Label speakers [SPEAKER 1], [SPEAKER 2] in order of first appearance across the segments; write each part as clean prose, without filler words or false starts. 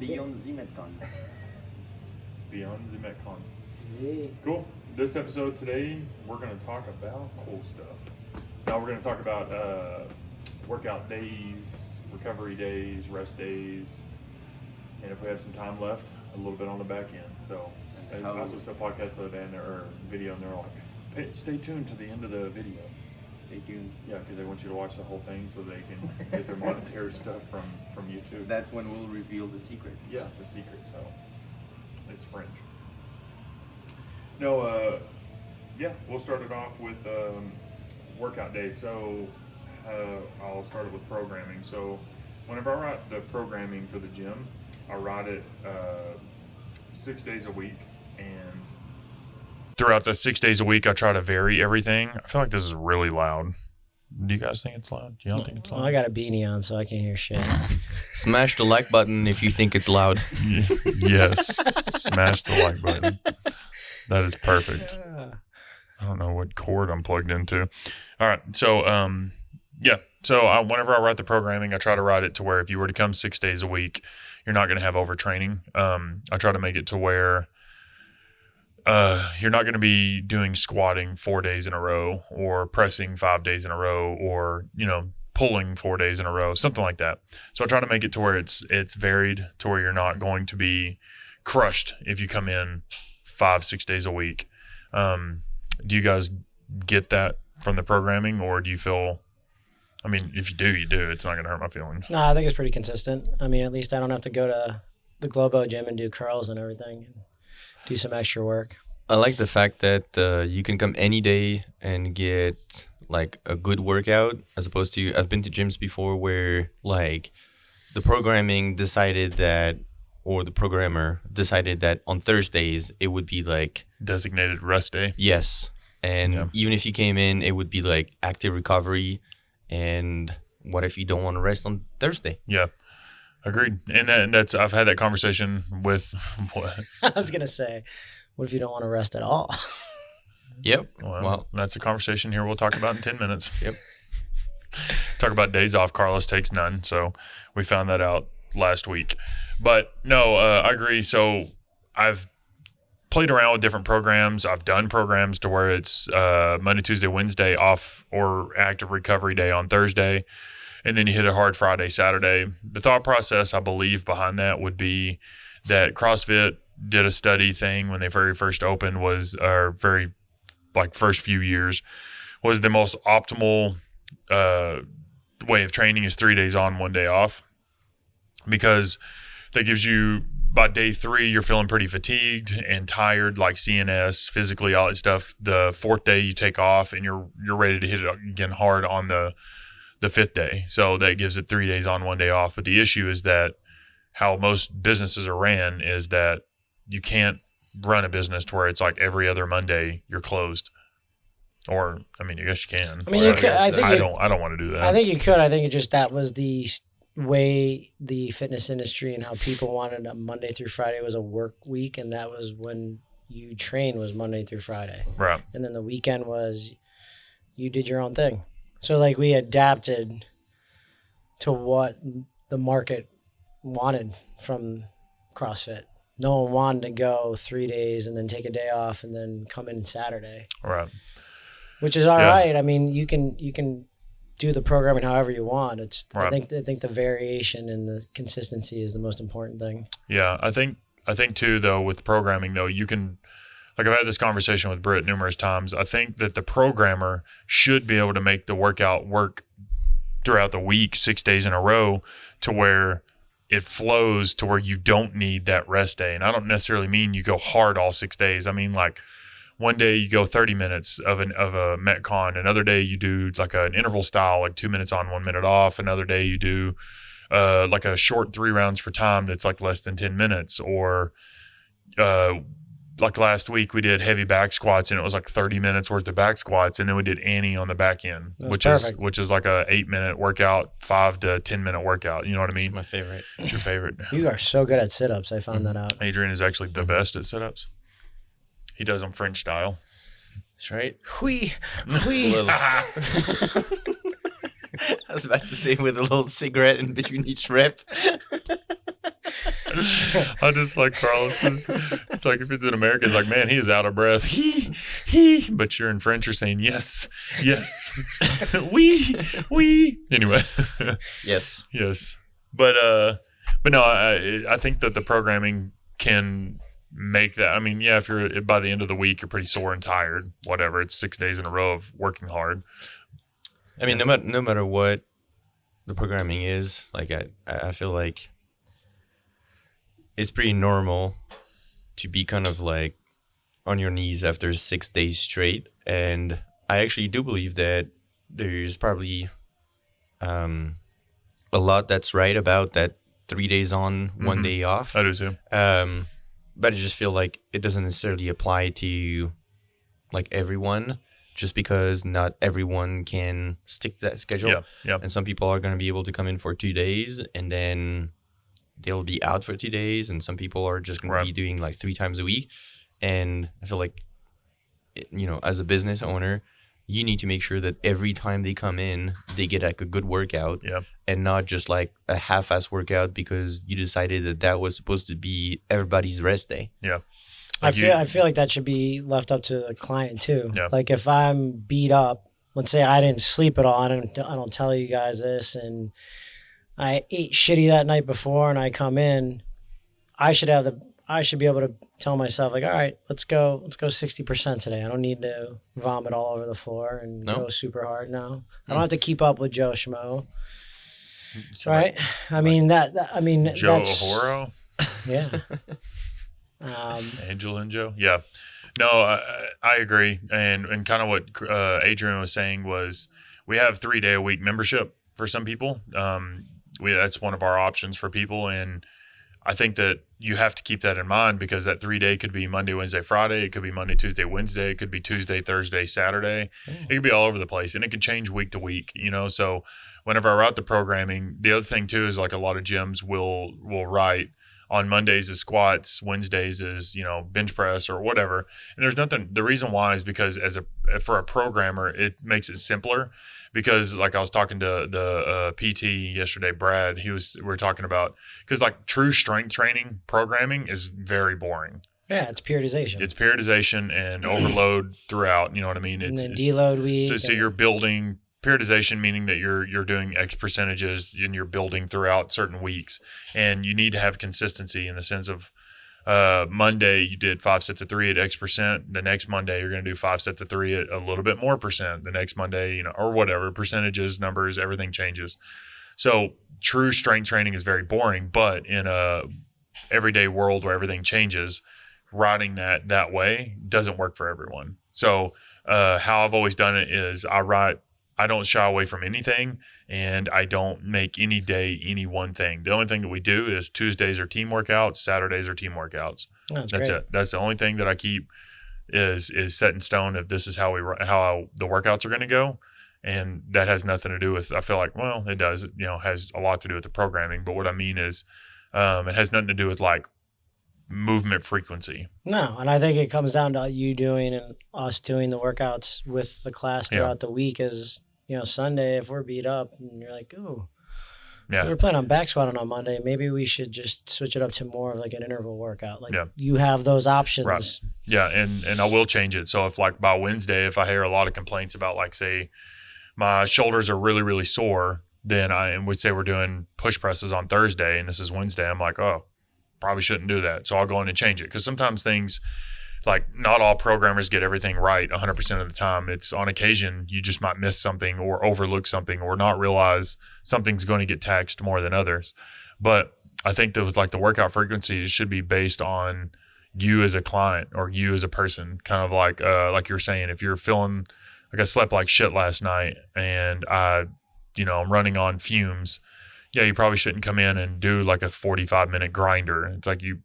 [SPEAKER 1] Beyond the Metcon.
[SPEAKER 2] Beyond the Metcon.
[SPEAKER 3] Z.
[SPEAKER 2] Cool. This episode today, we're going to talk about cool stuff. Now we're going to talk about workout days, recovery days, rest days, and if we have some time left, a little bit on the back end. So, I also saw a podcast the other day or video, and they're like, hey, stay tuned to the end of the video.
[SPEAKER 1] Stay tuned.
[SPEAKER 2] Yeah, because they want you to watch the whole thing so they can get their monetary stuff from YouTube.
[SPEAKER 1] That's when we'll reveal the secret.
[SPEAKER 2] Yeah, the secret. So it's French. No, we'll start it off with workout days. So I'll start it with programming. So whenever I write the programming for the gym, I write it 6 days a week, and throughout the 6 days a week, I try to vary everything. I feel like this is really loud. Do you guys think it's loud? Do y'all think it's loud?
[SPEAKER 3] Well, I got a beanie on, so I can't hear shit.
[SPEAKER 4] Smash the like button if you think it's loud.
[SPEAKER 2] Yes. Smash the like button. That is perfect. I don't know what cord I'm plugged into. All right. So, whenever I write the programming, I try to write it to where if you were to come 6 days a week, you're not going to have overtraining. I try to make it to where you're not going to be doing squatting 4 days in a row or pressing 5 days in a row or, pulling 4 days in a row, something like that. So I try to make it to where it's varied to where you're not going to be crushed if you come in 5-6 days a week. Do you guys get that from the programming, or do you feel, if you do, you do. It's not going to hurt my feelings.
[SPEAKER 3] No, I think it's pretty consistent. At least I don't have to go to the Globo gym and do curls and everything. Do some extra work.
[SPEAKER 4] I like the fact that you can come any day and get like a good workout, as opposed to I've been to gyms before where like the programming decided that, or the programmer decided that on Thursdays it would be like
[SPEAKER 2] designated rest day.
[SPEAKER 4] Yes. And even if you came in, it would be like active recovery. And what if you don't want to rest on Thursday?
[SPEAKER 2] Yeah. Agreed. And that's I've had that conversation with
[SPEAKER 3] I was going to say, what if you don't want to rest at all?
[SPEAKER 4] Yep.
[SPEAKER 2] Well, that's a conversation here we'll talk about in 10 minutes.
[SPEAKER 4] Yep.
[SPEAKER 2] Talk about days off. Carlos takes none. So we found that out last week. But no, I agree. So I've played around with different programs. I've done programs to where it's Monday, Tuesday, Wednesday off or active recovery day on Thursday. And then you hit it hard Friday, Saturday. The thought process, I believe, behind that would be that CrossFit did a study thing when they very first opened first few years, was the most optimal way of training is 3 days on, 1 day off. Because that gives you, by day 3, you're feeling pretty fatigued and tired, like CNS, physically, all that stuff. The 4th day you take off and you're ready to hit it again hard on the 5th day. So that gives it 3 days on, 1 day off. But the issue is that how most businesses are ran is that you can't run a business to where it's like every other Monday you're closed. Or, I guess you can.
[SPEAKER 3] You could. I
[SPEAKER 2] don't want to do that.
[SPEAKER 3] I think you could. I think it just that was the way the fitness industry and how people wanted a Monday through Friday was a work week, and that was when you train was Monday through Friday.
[SPEAKER 2] Right.
[SPEAKER 3] And then the weekend was you did your own thing. So like we adapted to what the market wanted from CrossFit. No one wanted to go 3 days and then take a day off and then come in Saturday.
[SPEAKER 2] Right.
[SPEAKER 3] Which is all right. You can do the programming however you want. It's right. I think the variation and the consistency is the most important thing.
[SPEAKER 2] Yeah, I think too though with programming though, you can, like I've had this conversation with Britt numerous times. I think that the programmer should be able to make the workout work throughout the week 6 days in a row to where it flows to where you don't need that rest day. And I don't necessarily mean you go hard all 6 days. I mean like one day you go 30 minutes of a Metcon. Another day you do like an interval style, like 2 minutes on, 1 minute off. Another day you do like a short 3 rounds for time that's like less than 10 minutes. Or like last week we did heavy back squats and it was like 30 minutes worth of back squats. And then we did Annie on the back end, which is like a 8-minute workout, 5 to 10 minute workout. You know what I mean?
[SPEAKER 4] It's my favorite.
[SPEAKER 2] It's your favorite.
[SPEAKER 3] You are so good at sit-ups. I found that out.
[SPEAKER 2] Adrian is actually the best at sit-ups. He does them French style.
[SPEAKER 4] That's right.
[SPEAKER 3] Hui.
[SPEAKER 4] I was about to say with a little cigarette in between each rep.
[SPEAKER 2] I just like Carlos's. It's like if it's in America, it's like, man, he is out of breath. He. But you're in French, you're saying yes. We. Anyway.
[SPEAKER 4] Yes.
[SPEAKER 2] Yes. But no, I think that the programming can make that. I mean, yeah, if you're by the end of the week, you're pretty sore and tired, whatever. It's 6 days in a row of working hard.
[SPEAKER 4] I mean, no matter what the programming is, like I feel like it's pretty normal to be kind of like on your knees after 6 days straight. And I actually do believe that there's probably a lot that's right about that 3 days on, 1 day off.
[SPEAKER 2] I do too.
[SPEAKER 4] But I just feel like it doesn't necessarily apply to like everyone, just because not everyone can stick to that schedule.
[SPEAKER 2] Yeah.
[SPEAKER 4] And some people are going to be able to come in for 2 days and then they'll be out for 2 days. And some people are just going to be doing like 3 times a week. And I feel like, as a business owner, you need to make sure that every time they come in, they get like a good workout and not just like a half-ass workout because you decided that was supposed to be everybody's rest day.
[SPEAKER 2] Yeah.
[SPEAKER 3] Like I feel like that should be left up to the client too.
[SPEAKER 2] Yeah.
[SPEAKER 3] Like if I'm beat up, let's say I didn't sleep at all, I don't tell you guys this, and I ate shitty that night before, and I come in, I should be able to tell myself like, all right, let's go 60% today. I don't need to vomit all over the floor and go super hard now. I don't have to keep up with Joe Schmo. Right? I mean
[SPEAKER 2] Joe
[SPEAKER 3] that's
[SPEAKER 2] Ahoro.
[SPEAKER 3] Yeah.
[SPEAKER 2] Angel and Joe. Yeah. No, I agree. And kind of what Adrian was saying was we have 3 day a week membership for some people. That's one of our options for people. And I think that you have to keep that in mind because that 3 day could be Monday, Wednesday, Friday. It could be Monday, Tuesday, Wednesday. It could be Tuesday, Thursday, Saturday. It could be all over the place, and it can change week to week, So whenever I write the programming, the other thing too is like a lot of gyms will write on Mondays is squats, Wednesdays is, bench press or whatever. And there's nothing, the reason why is because for a programmer, it makes it simpler. Because like I was talking to the PT yesterday, Brad, we were talking about, because like true strength training programming is very boring.
[SPEAKER 3] Yeah, it's periodization.
[SPEAKER 2] It's periodization and overload throughout. You know what I mean?
[SPEAKER 3] And then deload week.
[SPEAKER 2] So you're building periodization, meaning that you're doing X percentages and you're building throughout certain weeks, and you need to have consistency in the sense of Monday you did 5 sets of 3 at X percent. The next Monday you're going to do 5 sets of 3 at a little bit more percent. The next Monday, or whatever, percentages, numbers, everything changes. So true strength training is very boring, but in a everyday world where everything changes, writing that way doesn't work for everyone. So how I've always done it is I don't shy away from anything, and I don't make any day any one thing. The only thing that we do is Tuesdays are team workouts, Saturdays are team workouts. That's
[SPEAKER 3] great.
[SPEAKER 2] it. That's the only thing that I keep is set in stone if this is how the workouts are going to go. And that has nothing to do with, I feel like, well, it does, has a lot to do with the programming. But what I mean is it has nothing to do with like movement frequency.
[SPEAKER 3] No, and I think it comes down to you doing and us doing the workouts with the class throughout the week. Is Sunday, if we're beat up and you're like, oh, we're planning on back squatting on Monday, maybe we should just switch it up to more of like an interval workout. Like you have those options.
[SPEAKER 2] Right. Yeah, and I will change it. So if like by Wednesday, if I hear a lot of complaints about like say my shoulders are really, really sore, then and we'd say we're doing push presses on Thursday and this is Wednesday, I'm like, oh, probably shouldn't do that. So I'll go in and change it. Because sometimes things, like not all programmers get everything right 100% of the time. It's on occasion, you just might miss something or overlook something or not realize something's going to get taxed more than others. But I think that with like the workout frequency, it should be based on you as a client or you as a person. Kind of like you're saying, if you're feeling like I slept like shit last night and I'm running on fumes, you probably shouldn't come in and do like a 45-minute grinder. It's like you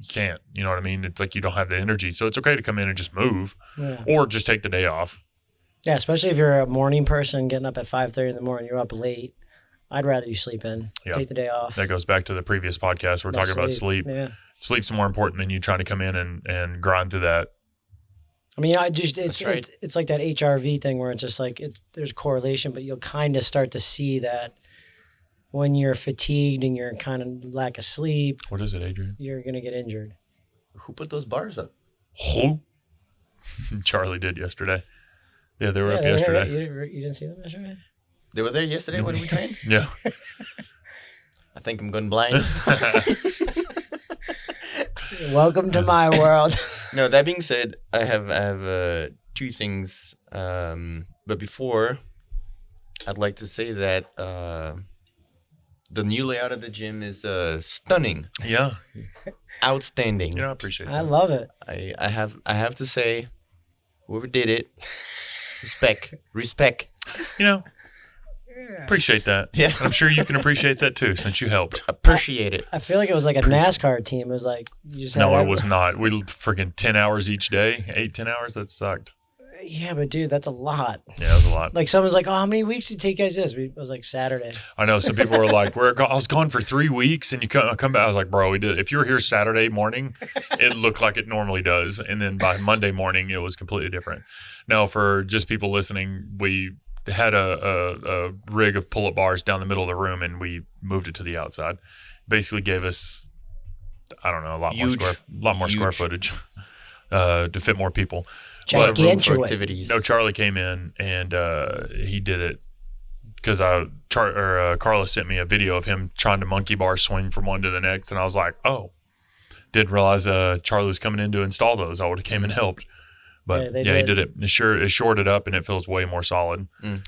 [SPEAKER 2] can't, you know what I mean? It's like you don't have the energy. So it's okay to come in and just move or just take the day off.
[SPEAKER 3] Yeah, especially if you're a morning person getting up at 5:30 in the morning, you're up late. I'd rather you sleep in, take the day off.
[SPEAKER 2] That goes back to the previous podcast. We're talking about sleep.
[SPEAKER 3] Yeah.
[SPEAKER 2] Sleep's more important than you trying to come in and grind through that.
[SPEAKER 3] I mean, it's like that HRV thing where it's just like there's correlation, but you'll kind of start to see that when you're fatigued and you're kind of lack of sleep,
[SPEAKER 2] What is it, Adrian?
[SPEAKER 3] you're going to get injured.
[SPEAKER 4] Who put those bars up?
[SPEAKER 2] Who? Charlie did yesterday. Yeah, they were up
[SPEAKER 3] they were here.
[SPEAKER 2] yesterday.
[SPEAKER 3] You didn't see them yesterday?
[SPEAKER 4] They were there yesterday when we trained?
[SPEAKER 2] Yeah.
[SPEAKER 4] I think I'm going blind.
[SPEAKER 3] Welcome to my world.
[SPEAKER 4] No, that being said, I have two things. But before, I'd like to say that the new layout of the gym is stunning,
[SPEAKER 2] Yeah.
[SPEAKER 4] outstanding.
[SPEAKER 2] Yeah, I appreciate that.
[SPEAKER 3] I love it.
[SPEAKER 4] I have to say, whoever did it, respect.
[SPEAKER 2] You know, appreciate that.
[SPEAKER 4] Yeah.
[SPEAKER 2] And I'm sure you can appreciate that too, since you helped.
[SPEAKER 4] Appreciate it.
[SPEAKER 3] I feel like it was like a NASCAR team. It was like you just
[SPEAKER 2] No,
[SPEAKER 3] had
[SPEAKER 2] it was not. We freaking 10 hours each day, 8-10 hours. That sucked.
[SPEAKER 3] Yeah, but dude, that's a lot.
[SPEAKER 2] Yeah, it was a lot.
[SPEAKER 3] Like someone's like, "Oh, how many weeks did it take you guys this?" It was like Saturday.
[SPEAKER 2] I know some people were like, I was gone for 3 weeks and you come back. I was like, bro, we did. If you were here Saturday morning, it looked like it normally does. And then by Monday morning, it was completely different. Now, for just people listening, we had a rig of pull-up bars down the middle of the room and we moved it to the outside. Basically gave us, I don't know, a lot more square footage to fit more people.
[SPEAKER 4] Room for
[SPEAKER 3] Gigantuan.
[SPEAKER 4] activities.
[SPEAKER 2] No, Charlie came in and he did it because Carlos sent me a video of him trying to monkey bar swing from one to the next, and I was like, oh, didn't realize Charlie was coming in to install those. I would have came and helped, but
[SPEAKER 3] Yeah,
[SPEAKER 2] he did it. It shored it up and it feels way more solid.
[SPEAKER 3] And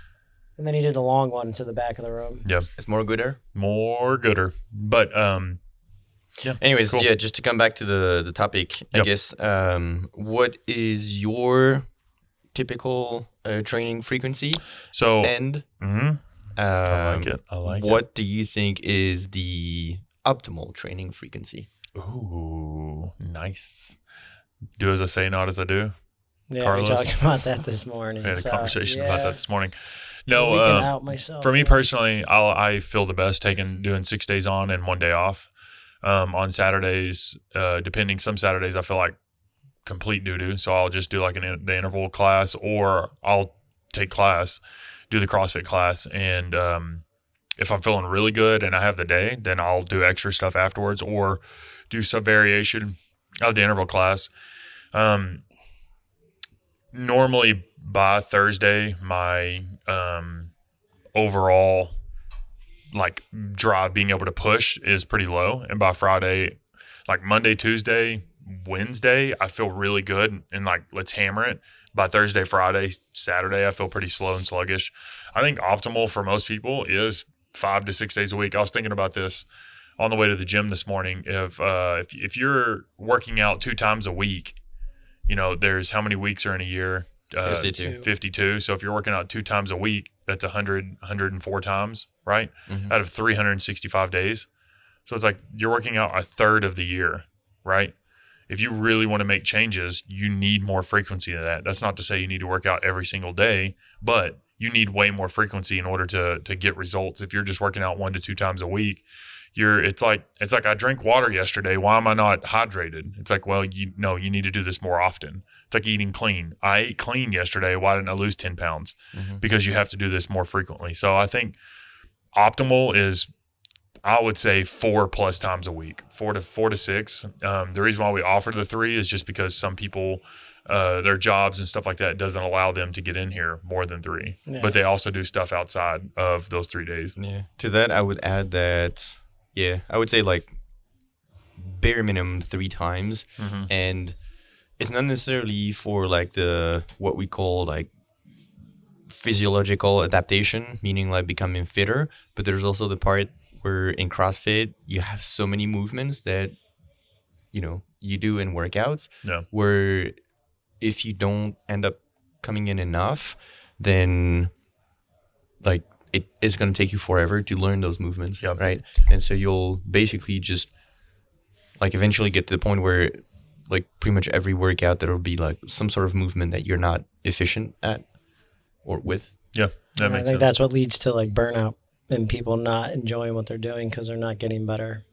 [SPEAKER 3] then he did the long one to the back of the room.
[SPEAKER 2] Yep,
[SPEAKER 4] It's more gooder.
[SPEAKER 2] more gooder. But yeah.
[SPEAKER 4] Anyways,
[SPEAKER 2] Cool.
[SPEAKER 4] yeah, just to come back to the topic, I
[SPEAKER 2] Yep.
[SPEAKER 4] guess, what is your typical training frequency?
[SPEAKER 2] So
[SPEAKER 4] And
[SPEAKER 2] I like it. I like
[SPEAKER 4] what do you think is the optimal training frequency?
[SPEAKER 2] it. Ooh, nice. Do as I say, not as I do.
[SPEAKER 3] Yeah,
[SPEAKER 2] Carlos.
[SPEAKER 3] we talked about that this morning.
[SPEAKER 2] I had a
[SPEAKER 3] So,
[SPEAKER 2] conversation about
[SPEAKER 3] yeah.
[SPEAKER 2] that this morning.
[SPEAKER 3] We
[SPEAKER 2] No,
[SPEAKER 3] can out myself.
[SPEAKER 2] for me personally, I feel the best doing 6 days on and 1 day off. On Saturdays, depending, some Saturdays I feel like complete doo-doo, so I'll just do like the interval class, or I'll take class, do the CrossFit class, and if I'm feeling really good and I have the day, then I'll do extra stuff afterwards or do some variation of the interval class. Normally by Thursday, my overall like drive being able to push is pretty low, and by Friday, like Monday, Tuesday, Wednesday, I feel really good and like let's hammer it. By Thursday, Friday, Saturday, I feel pretty slow and sluggish. I think optimal for most people is 5 to 6 days a week. I was thinking about this on the way to the gym this morning. If you're working out 2 times a week, you know, there's how many weeks are in a year?
[SPEAKER 4] 52.
[SPEAKER 2] 52. So if you're working out 2 times a week, that's 104 times, right? Out of 365 days. So it's like you're working out a third of the year, right? If you really want to make changes, you need more frequency than that. That's not to say you need to work out every single day, but you need way more frequency in order to get results. If you're just working out 1 to 2 times a week, it's like I drank water yesterday. Why am I not hydrated? It's like, well, you need to do this more often. It's like eating clean. I ate clean yesterday. Why didn't I lose 10 pounds? Because you have to do this more frequently. So I think optimal is, I would say 4+ times a week, 4 to 6. The reason why we offer the 3 is just because some people, their jobs and stuff like that doesn't allow them to get in here more than 3.
[SPEAKER 3] Yeah.
[SPEAKER 2] But they also do stuff outside of those 3 days.
[SPEAKER 4] Yeah. To that, I would add that, yeah, I would say like bare minimum 3 times. And it's not necessarily for like what we call like physiological adaptation, meaning like becoming fitter, but there's also the part where in CrossFit you have so many movements that you do in workouts where if you don't end up coming in enough, then like it's going to take you forever to learn those movements, right? And so you'll basically just like eventually get to the point where like pretty much every workout there will be like some sort of movement that you're not efficient at or with.
[SPEAKER 2] Yeah, that
[SPEAKER 3] I
[SPEAKER 2] makes
[SPEAKER 3] think
[SPEAKER 2] sense.
[SPEAKER 3] that's what leads to like burnout and people not enjoying what they're doing because they're not getting better.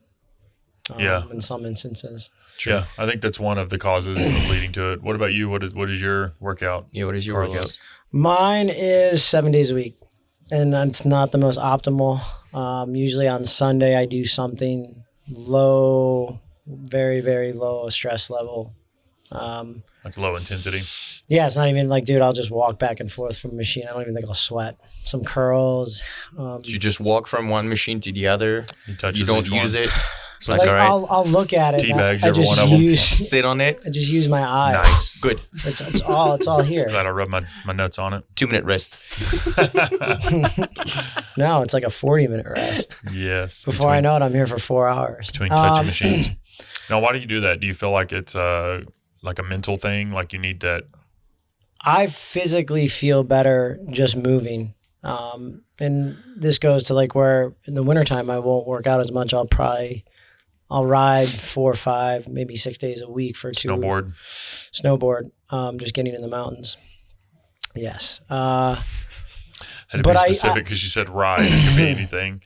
[SPEAKER 3] In some instances.
[SPEAKER 2] Yeah, I think that's one of the causes leading to it. What about you? What is your workout?
[SPEAKER 4] Yeah, what is your
[SPEAKER 2] Carlos?
[SPEAKER 4] workout?
[SPEAKER 3] Mine is 7 days a week. and it's not the most optimal. Usually on Sunday, I do something low, very, very low stress level.
[SPEAKER 2] Like low intensity.
[SPEAKER 3] Yeah, it's not even like, dude, I'll just walk back and forth from a machine. I don't even think I'll sweat. Some curls.
[SPEAKER 4] You just walk from one machine to the other. You don't use it. So
[SPEAKER 3] Like
[SPEAKER 4] it's all right.
[SPEAKER 3] I'll look at it.
[SPEAKER 2] Tea
[SPEAKER 3] and
[SPEAKER 2] bags,
[SPEAKER 3] I
[SPEAKER 2] every
[SPEAKER 3] just
[SPEAKER 2] one of them.
[SPEAKER 3] use
[SPEAKER 4] Sit on it.
[SPEAKER 3] I just use my eyes.
[SPEAKER 2] Nice.
[SPEAKER 4] Good.
[SPEAKER 3] It's all here.
[SPEAKER 2] Glad I rubbed my nuts on it.
[SPEAKER 4] 2-minute rest.
[SPEAKER 3] No, it's like a 40-minute rest.
[SPEAKER 2] Yes.
[SPEAKER 3] Before I know it, I'm here for 4 hours.
[SPEAKER 2] Between touching machines. Now, why do you do that? Do you feel like it's like a mental thing? Like you need that?
[SPEAKER 3] I physically feel better just moving. And this goes to like where in the wintertime I won't work out as much. I'll ride 4 or 5, maybe 6 days a week for 2 snowboard. Just getting in the mountains. Yes.
[SPEAKER 2] Had to be
[SPEAKER 3] But
[SPEAKER 2] specific because you said ride. It could be anything.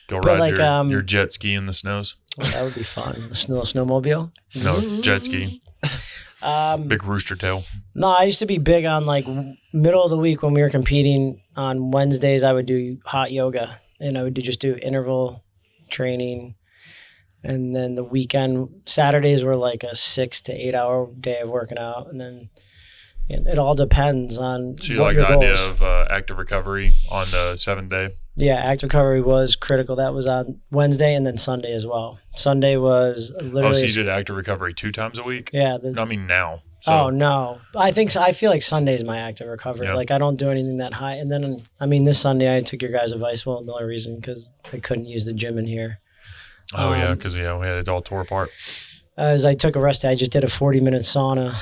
[SPEAKER 2] Go ride
[SPEAKER 3] like,
[SPEAKER 2] your jet ski in the snows.
[SPEAKER 3] That would be fun. The snowmobile.
[SPEAKER 2] No, jet ski. Big rooster tail.
[SPEAKER 3] No, I used to be big on like middle of the week when we were competing. On Wednesdays, I would do hot yoga and I would just do interval training. And then the weekend, Saturdays were like a 6 to 8 hour day of working out. And then it all depends on
[SPEAKER 2] So you
[SPEAKER 3] what
[SPEAKER 2] like
[SPEAKER 3] your
[SPEAKER 2] the idea
[SPEAKER 3] goals.
[SPEAKER 2] of active recovery on the 7th day?
[SPEAKER 3] Yeah, active recovery was critical. That was on Wednesday and then Sunday as well. Sunday was literally.
[SPEAKER 2] Oh, so you did active recovery 2 times a week?
[SPEAKER 3] Yeah.
[SPEAKER 2] No, I mean now. So,
[SPEAKER 3] Oh no! I feel like Sunday's my active recovery.
[SPEAKER 2] Yeah.
[SPEAKER 3] Like I don't do anything that high. And then I mean, this Sunday I took your guys' advice. Well, the only reason because I couldn't use the gym in here.
[SPEAKER 2] Oh, yeah, because we had it all tore apart.
[SPEAKER 3] As I took a rest day, I just did a 40-minute sauna.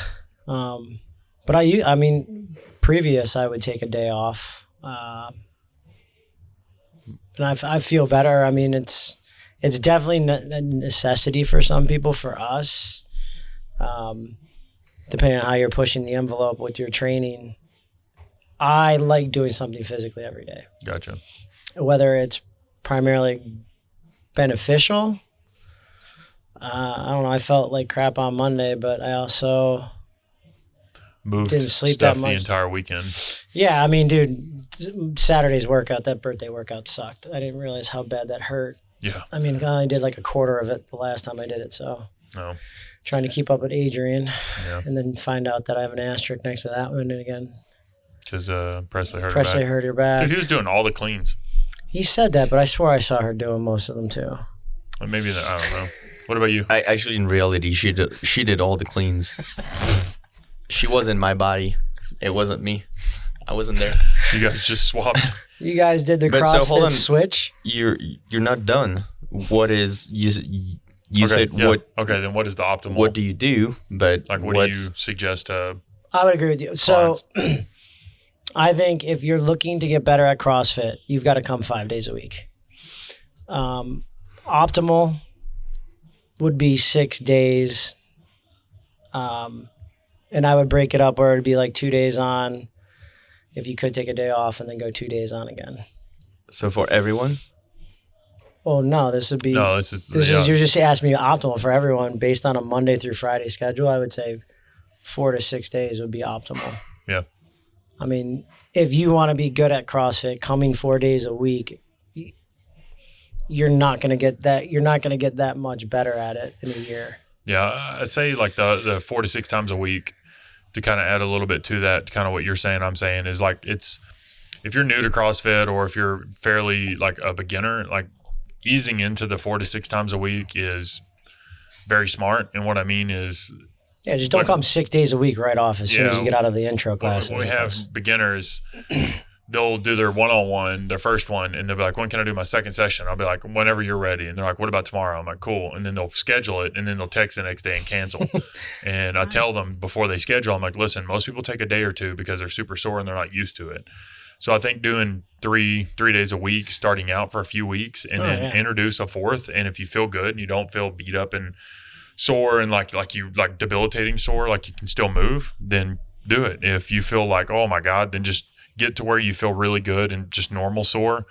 [SPEAKER 3] But I mean, previous I would take a day off, and I feel better. I mean, it's definitely a necessity for some people. For us, depending on how you're pushing the envelope with your training, I like doing something physically every day.
[SPEAKER 2] Gotcha.
[SPEAKER 3] Whether it's primarily beneficial. I don't know. I felt like crap on Monday, but I also
[SPEAKER 2] Moved
[SPEAKER 3] didn't sleep
[SPEAKER 2] stuff
[SPEAKER 3] that
[SPEAKER 2] the
[SPEAKER 3] much.
[SPEAKER 2] entire weekend.
[SPEAKER 3] Yeah, I mean, dude, Saturday's workout, that birthday workout sucked. I didn't realize how bad that hurt.
[SPEAKER 2] Yeah.
[SPEAKER 3] I mean, I only did like a quarter of it the last time I did it, so
[SPEAKER 2] No.
[SPEAKER 3] trying to keep up with Adrian,
[SPEAKER 2] Yeah.
[SPEAKER 3] and then find out that I have an asterisk next to that one, and again,
[SPEAKER 2] Because Presley hurt
[SPEAKER 3] Presley
[SPEAKER 2] her back.
[SPEAKER 3] hurt her back.
[SPEAKER 2] Dude, he was doing all the cleans.
[SPEAKER 3] He said that, but I swore I saw her doing most of them too.
[SPEAKER 2] Or maybe I don't know. What about you?
[SPEAKER 4] I actually, in reality, she did all the cleans. She wasn't my body. It wasn't me. I wasn't there.
[SPEAKER 2] You guys just swapped.
[SPEAKER 3] You guys did the
[SPEAKER 4] But so, hold
[SPEAKER 3] CrossFit
[SPEAKER 4] on.
[SPEAKER 3] switch.
[SPEAKER 4] You're not done. What is you
[SPEAKER 2] Okay,
[SPEAKER 4] said
[SPEAKER 2] yeah.
[SPEAKER 4] what?
[SPEAKER 2] Okay, then what is the optimal?
[SPEAKER 4] What do you do? But
[SPEAKER 2] like, what do you suggest?
[SPEAKER 3] I would agree with you. So I think if you're looking to get better at CrossFit, you've got to come 5 days a week. Optimal would be 6 days. And I would break it up where it'd be like 2 days on, if you could take a day off and then go 2 days on again.
[SPEAKER 4] So for everyone,
[SPEAKER 3] Oh no, this would be
[SPEAKER 2] No, this is
[SPEAKER 3] you're just asking me optimal for everyone based on a Monday through Friday schedule. I would say 4 to 6 days would be optimal.
[SPEAKER 2] Yeah.
[SPEAKER 3] I mean, if you want to be good at CrossFit, coming 4 days a week, you're not going to get that. You're not going to get that much better at it in a year.
[SPEAKER 2] Yeah, I'd say like the 4 to 6 times a week, to kind of add a little bit to that, kind of what you're saying, I'm saying is like it's, if you're new to CrossFit or if you're fairly like a beginner, like easing into the 4 to 6 times a week is very smart. And what I mean is,
[SPEAKER 3] Yeah, just don't come 6 days a week right off as soon as you get out of the intro classes.
[SPEAKER 2] we have beginners, they'll do their one-on-one, their first one, and they'll be like, when can I do my second session? I'll be like, whenever you're ready. And they're like, what about tomorrow? I'm like, cool. And then they'll schedule it, and then they'll text the next day and cancel. And I tell them before they schedule, I'm like, listen, most people take a day or two because they're super sore and they're not used to it. So I think doing three days a week, starting out for a few weeks, and then introduce a fourth. And if you feel good and you don't feel beat up and sore and like debilitating sore, like you can still move, then do it. If you feel like, oh my God, then just get to where you feel really good and just normal sore,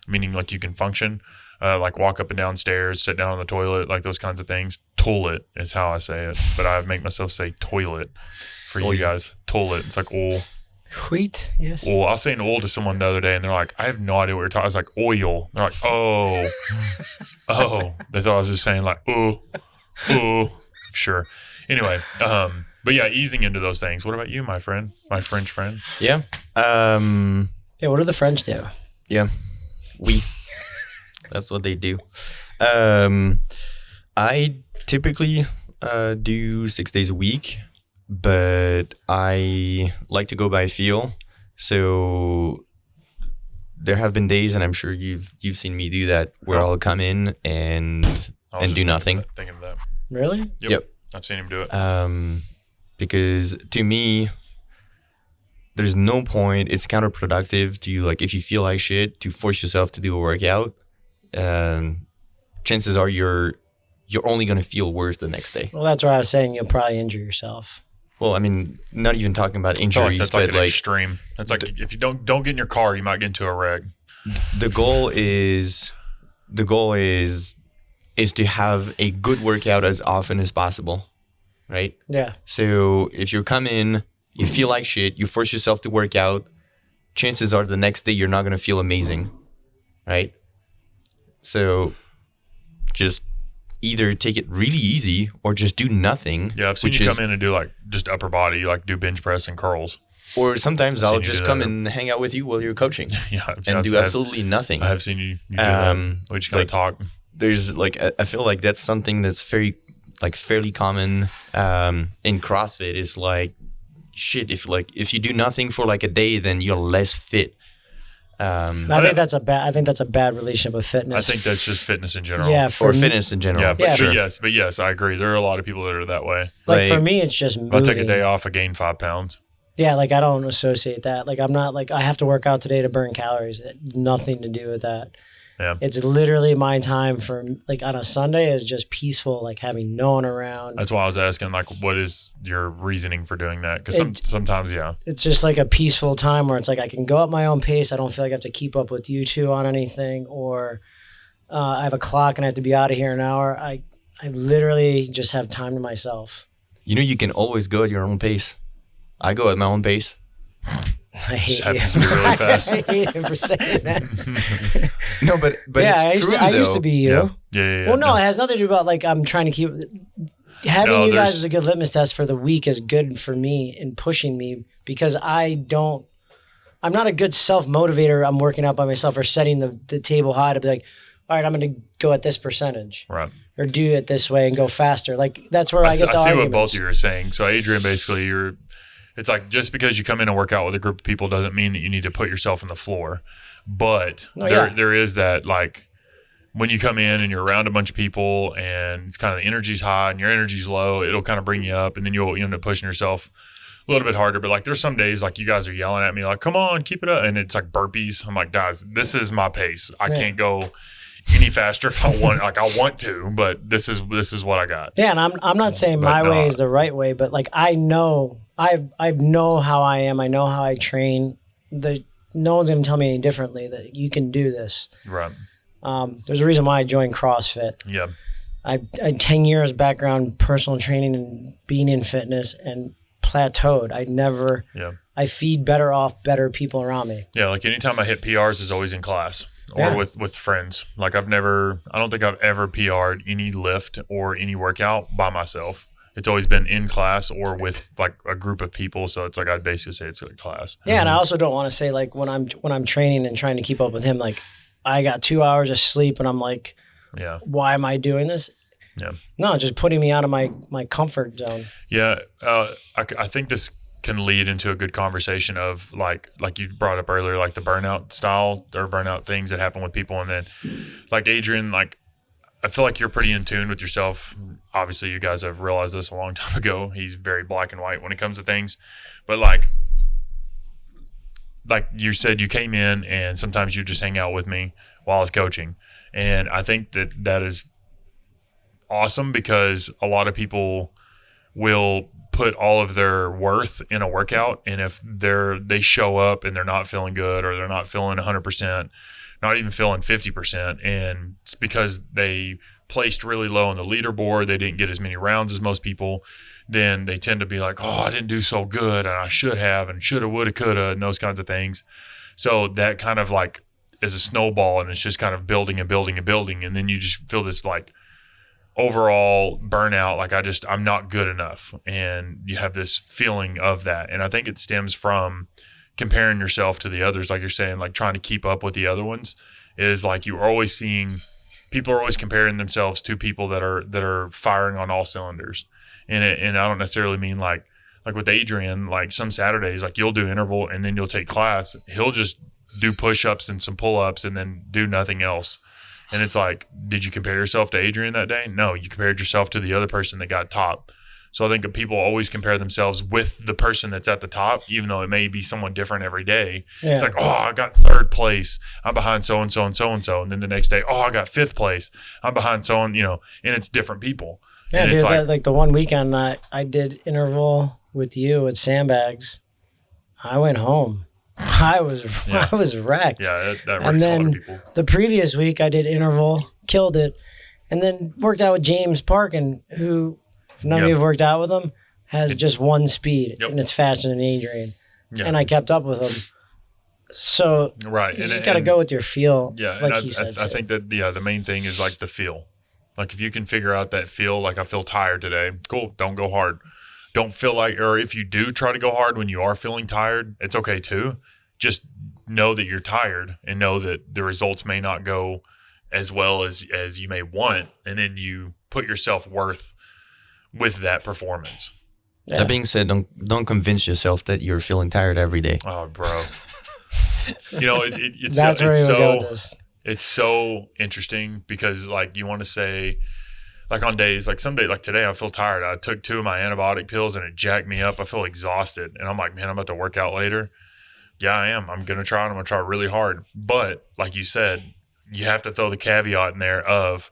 [SPEAKER 2] meaning like you can function, like walk up and down stairs, sit down on the toilet, like those kinds of things. Toilet is how I say it, but I make myself say toilet for you guys. Toilet. It's like, oh.
[SPEAKER 3] Wheat, yes.
[SPEAKER 2] Well, I was saying oil to someone the other day, and they're like, I have no idea what you're talking. I was like, oil. They're like, oh. They thought I was just saying like, sure. Anyway, but yeah, easing into those things. What about you, my friend, my French friend?
[SPEAKER 4] Yeah.
[SPEAKER 3] Yeah, what do the French do?
[SPEAKER 4] Yeah. That's what they do. I typically do 6 days a week, but I like to go by feel. So there have been days, and I'm sure you've seen me do that, where I'll come in and do nothing.
[SPEAKER 2] Thinking of that.
[SPEAKER 3] Really?
[SPEAKER 4] Yep.
[SPEAKER 2] I've seen him do it.
[SPEAKER 4] Because to me, there's no point. It's counterproductive to, like, if you feel like shit, to force yourself to do a workout. Chances are you're only going to feel worse the next day.
[SPEAKER 3] Well, that's where I was saying you'll probably injure yourself.
[SPEAKER 4] Well, I mean, not even talking about injuries,
[SPEAKER 2] that's
[SPEAKER 4] but
[SPEAKER 2] like an extreme. That's like if you don't get in your car, you might get into a wreck.
[SPEAKER 4] The goal is to have a good workout as often as possible, right?
[SPEAKER 3] Yeah.
[SPEAKER 4] So if you come in, you feel like shit, you force yourself to work out, chances are the next day you're not going to feel amazing, right? So just either take it really easy or just do nothing.
[SPEAKER 2] Yeah, I've seen you come in and do like just upper body, like do bench press and curls.
[SPEAKER 4] Or sometimes I'll just come and hang out with you while you're coaching.
[SPEAKER 2] Yeah,
[SPEAKER 4] and do absolutely nothing.
[SPEAKER 2] I have seen you do that. We just gotta talk.
[SPEAKER 4] There's like, I feel like that's something that's fairly common in CrossFit. Is like, shit, if you do nothing for like a day, then you're less fit.
[SPEAKER 3] I think that's a bad relationship with fitness.
[SPEAKER 2] I think that's just fitness in general.
[SPEAKER 3] Yeah,
[SPEAKER 4] or fitness in general.
[SPEAKER 2] Yeah, but
[SPEAKER 3] sure.
[SPEAKER 2] but yes, I agree. There are a lot of people that are that way.
[SPEAKER 3] Like for me, it's just moving.
[SPEAKER 2] If I take a day off, I gain 5 pounds.
[SPEAKER 3] Yeah, like I don't associate that. Like I'm not like I have to work out today to burn calories. It had nothing to do with that.
[SPEAKER 2] Yeah.
[SPEAKER 3] It's literally my time for like on a Sunday is just peaceful, like having no one around.
[SPEAKER 2] That's why I was asking, like, what is your reasoning for doing that? Because sometimes, yeah.
[SPEAKER 3] It's just like a peaceful time where it's like I can go at my own pace. I don't feel like I have to keep up with you two on anything, or I have a clock and I have to be out of here in an hour. I literally just have time to myself.
[SPEAKER 4] You know, you can always go at your own pace. I go at my own pace.
[SPEAKER 3] I hate you.
[SPEAKER 2] Happens to be really fast.
[SPEAKER 3] I hate him for saying that.
[SPEAKER 4] No, but
[SPEAKER 3] yeah,
[SPEAKER 4] it's true,
[SPEAKER 3] I used to be you.
[SPEAKER 2] Yeah.
[SPEAKER 3] Well, no, it has nothing to do about like I'm trying to keep having you guys as a good litmus test for the week is good for me and pushing me because I'm not a good self-motivator. I'm working out by myself or setting the table high to be like, all right, I'm going to go at this percentage.
[SPEAKER 2] Right.
[SPEAKER 3] Or do it this way and go faster. Like that's where I get the
[SPEAKER 2] I see
[SPEAKER 3] arguments.
[SPEAKER 2] what both of you are saying. So Adrian, basically it's like just because you come in and work out with a group of people doesn't mean that you need to put yourself on the floor. But there is that, like, when you come in and you're around a bunch of people and it's kind of the energy's high and your energy's low, it'll kind of bring you up and then you'll end up pushing yourself a little bit harder. But like there's some days like you guys are yelling at me like, come on, keep it up. And it's like burpees. I'm like, guys, this is my pace. I can't go any faster if I want. Like I want to, but this is what I got.
[SPEAKER 3] Yeah, and I'm not saying my way is the right way, but like I know how I am. I know how I train. No one's going to tell me any differently that you can do this.
[SPEAKER 2] Right.
[SPEAKER 3] There's a reason why I joined CrossFit.
[SPEAKER 2] Yeah.
[SPEAKER 3] I had 10 years background personal training and being in fitness and plateaued. I feed better off better people around me.
[SPEAKER 2] Yeah, like anytime I hit PRs is always in class or with friends. Like I don't think I've ever PR'd any lift or any workout by myself. It's always been in class or with like a group of people. So it's like I'd basically say it's a class.
[SPEAKER 3] Yeah, and I also don't want to say like when I'm training and trying to keep up with him, like I got 2 hours of sleep and I'm like, why am I doing this?
[SPEAKER 2] Yeah.
[SPEAKER 3] No, just putting me out of my comfort zone.
[SPEAKER 2] Yeah, I think this can lead into a good conversation of like you brought up earlier, like the burnout style or burnout things that happen with people. And then like Adrian, like I feel like you're pretty in tune with yourself. Obviously you guys have realized this a long time ago. He's very black and white when it comes to things. But like you said, you came in and sometimes you just hang out with me while I was coaching. And I think that is awesome because a lot of people will put all of their worth in a workout. And if they show up and they're not feeling good, or they're not feeling 100%, not even feeling 50%, and it's because they placed really low on the leaderboard, they didn't get as many rounds as most people, then they tend to be like, oh, I didn't do so good, and I should have, and shoulda, woulda, coulda, and those kinds of things. So that kind of like is a snowball, and it's just kind of building and building and building. And then you just feel this like overall burnout, like I'm not good enough. And you have this feeling of that. And I think it stems from comparing yourself to the others. Like you're saying, like trying to keep up with the other ones is like you're always seeing people are always comparing themselves to people that are firing on all cylinders. And I don't necessarily mean like with Adrian, like some Saturdays, like you'll do interval and then you'll take class. He'll just do push-ups and some pull-ups and then do nothing else. And it's like, did you compare yourself to Adrian that day? No, you compared yourself to the other person that got top. So I think people always compare themselves with the person that's at the top, even though it may be someone different every day. Yeah. It's like, oh, I got third place. I'm behind so-and-so and so-and-so. And then the next day, oh, I got fifth place. I'm behind so-and, and it's different people.
[SPEAKER 3] Yeah,
[SPEAKER 2] and
[SPEAKER 3] dude,
[SPEAKER 2] it's
[SPEAKER 3] like the one weekend I did interval with you at Sandbags, I went home. I was wrecked.
[SPEAKER 2] Yeah, that wrecks
[SPEAKER 3] and then
[SPEAKER 2] a lot of people.
[SPEAKER 3] The previous week I did interval, killed it, and then worked out with James Parkin, who, if none of you have worked out with him, has just one speed, and it's faster than Adrian. Yeah. And I kept up with him. So
[SPEAKER 2] right.
[SPEAKER 3] you just got to go with your feel.
[SPEAKER 2] Yeah,
[SPEAKER 3] like
[SPEAKER 2] and
[SPEAKER 3] he said.
[SPEAKER 2] I think that the main thing is like the feel. Like if you can figure out that feel, like I feel tired today, cool. Don't go hard. Don't feel like, or if you do try to go hard when you are feeling tired, it's okay too. Just know that you're tired and know that the results may not go as well as you may want. And then you put your self-worth with that performance.
[SPEAKER 4] Yeah. That being said, don't convince yourself that you're feeling tired every day.
[SPEAKER 2] Oh, bro. It's
[SPEAKER 3] that's where you go with this.
[SPEAKER 2] It's so interesting because like you want to say, like on days, like some days, like today, I feel tired. I took 2 of my antibiotic pills and it jacked me up. I feel exhausted. And I'm like, man, I'm about to work out later. Yeah, I am. I'm going to try and I'm going to try really hard. But like you said, you have to throw the caveat in there of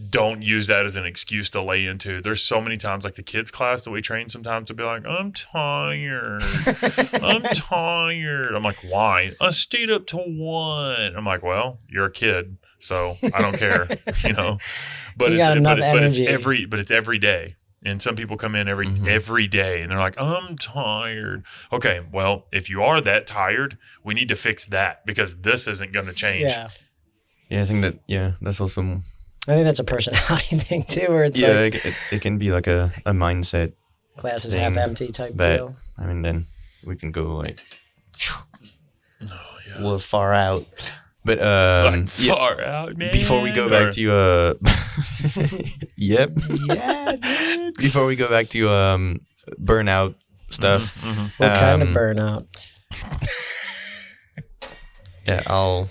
[SPEAKER 2] don't use that as an excuse to lay into. There's so many times, like the kids class that we train sometimes to be like, I'm tired. I'm tired. I'm like, why? I stayed up till 1. I'm like, well, you're a kid, so I don't care, But it's every day. And some people come in every day and they're like, I'm tired. Okay, well, if you are that tired, we need to fix that because this isn't going to change.
[SPEAKER 4] Yeah, I think that's also.
[SPEAKER 3] I think that's a personality thing too, where it's
[SPEAKER 4] it can be like a mindset.
[SPEAKER 3] Glass is half empty type deal.
[SPEAKER 4] I mean, then we can go like a little far out. But
[SPEAKER 2] far out, man.
[SPEAKER 4] Before we go back to yep. Yeah, dude. Before we go back to burnout stuff.
[SPEAKER 3] What kind of burnout?
[SPEAKER 4] Yeah, I'll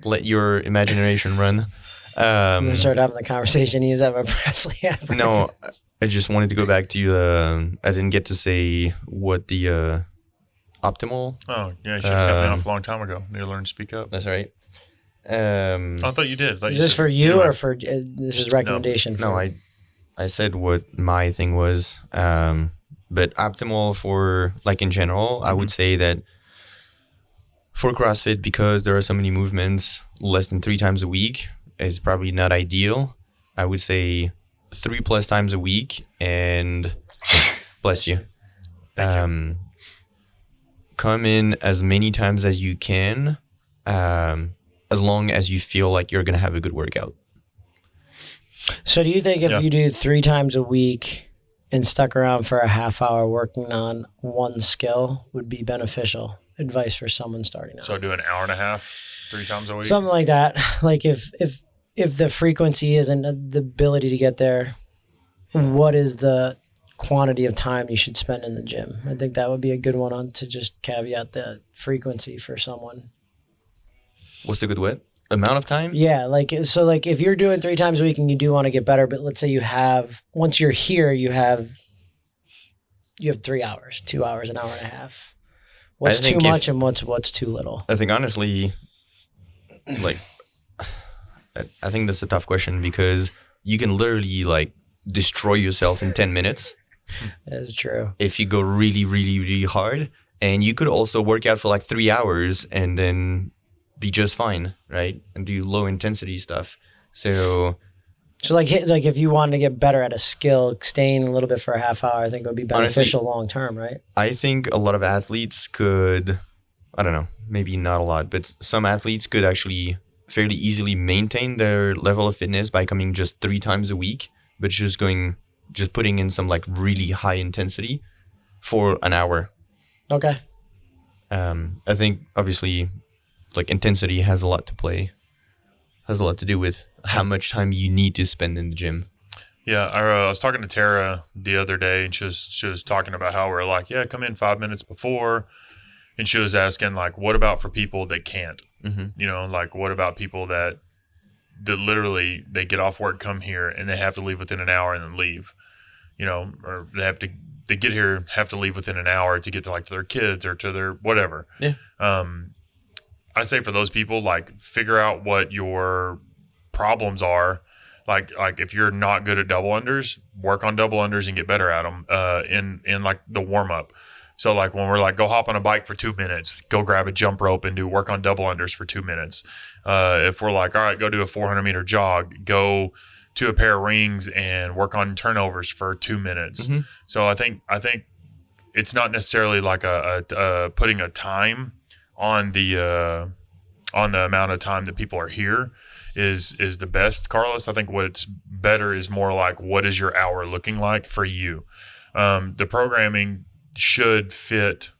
[SPEAKER 4] let your imagination run.
[SPEAKER 3] We started having the conversation. He was at my Presley.
[SPEAKER 4] No, I just wanted to go back to I didn't get to say what the optimal.
[SPEAKER 2] Oh yeah, you should have cut me off a long time ago. You learn to speak up.
[SPEAKER 4] That's right.
[SPEAKER 2] I thought you did.
[SPEAKER 3] Is this for you or for this is recommendation?
[SPEAKER 4] No, I said what my thing was. But optimal for like in general, I would say that for CrossFit, because there are so many movements, less than 3 times a week is probably not ideal. I would say 3+ times a week, and bless you. Come in as many times as you can, as long as you feel like you're going to have a good workout.
[SPEAKER 3] So do you think if you do 3 times a week and stuck around for a half hour working on one skill would be beneficial? Advice for someone starting out.
[SPEAKER 2] So do an hour and a half, 3 times a week?
[SPEAKER 3] Something like that. Like if the frequency isn't the ability to get there, what is the quantity of time you should spend in the gym? I think that would be a good one to just caveat the frequency for someone.
[SPEAKER 4] What's the good amount of time?
[SPEAKER 3] Yeah, like if you're doing 3 times a week and you do want to get better, but let's say you have, once you're here, you have 3 hours, 2 hours, an hour and a half. What's too much and what's too little?
[SPEAKER 4] I think honestly, like, I think that's a tough question because you can literally like destroy yourself in 10 minutes.
[SPEAKER 3] That's true.
[SPEAKER 4] if you go really, really, really hard. And you could also work out for like 3 hours and then be just fine, right? And do low intensity stuff. So
[SPEAKER 3] So like if you wanted to get better at a skill, staying a little bit for a half hour, I think would be beneficial long term, right?
[SPEAKER 4] I think a lot of athletes could, I don't know, maybe not a lot, but some athletes could actually fairly easily maintain their level of fitness by coming just 3 times a week, but just putting in some like really high intensity for an hour.
[SPEAKER 3] Okay.
[SPEAKER 4] I think obviously like intensity has a lot to do with how much time you need to spend in the gym.
[SPEAKER 2] Yeah, I was talking to Tara the other day, and she was talking about how we're like, yeah, come in 5 minutes before, and she was asking like, what about for people that can't?
[SPEAKER 4] Mm-hmm.
[SPEAKER 2] You know, like what about people that literally they get off work, come here, and they have to leave within an hour and then leave, you know, or they get here, have to leave within an hour to get to like to their kids or to their whatever.
[SPEAKER 4] Yeah.
[SPEAKER 2] I say for those people, like figure out what your problems are. Like if you're not good at double unders, work on double unders and get better at them in like the warm up. So like when we're like, go hop on a bike for 2 minutes, go grab a jump rope and do work on double unders for 2 minutes. If we're like, all right, go do a 400 meter jog, go to a pair of rings and work on turnovers for 2 minutes.
[SPEAKER 4] Mm-hmm.
[SPEAKER 2] So I think it's not necessarily like a putting a time on the amount of time that people are here is the best, Carlos. I think what's better is more like, what is your hour looking like for you? The programming should fit.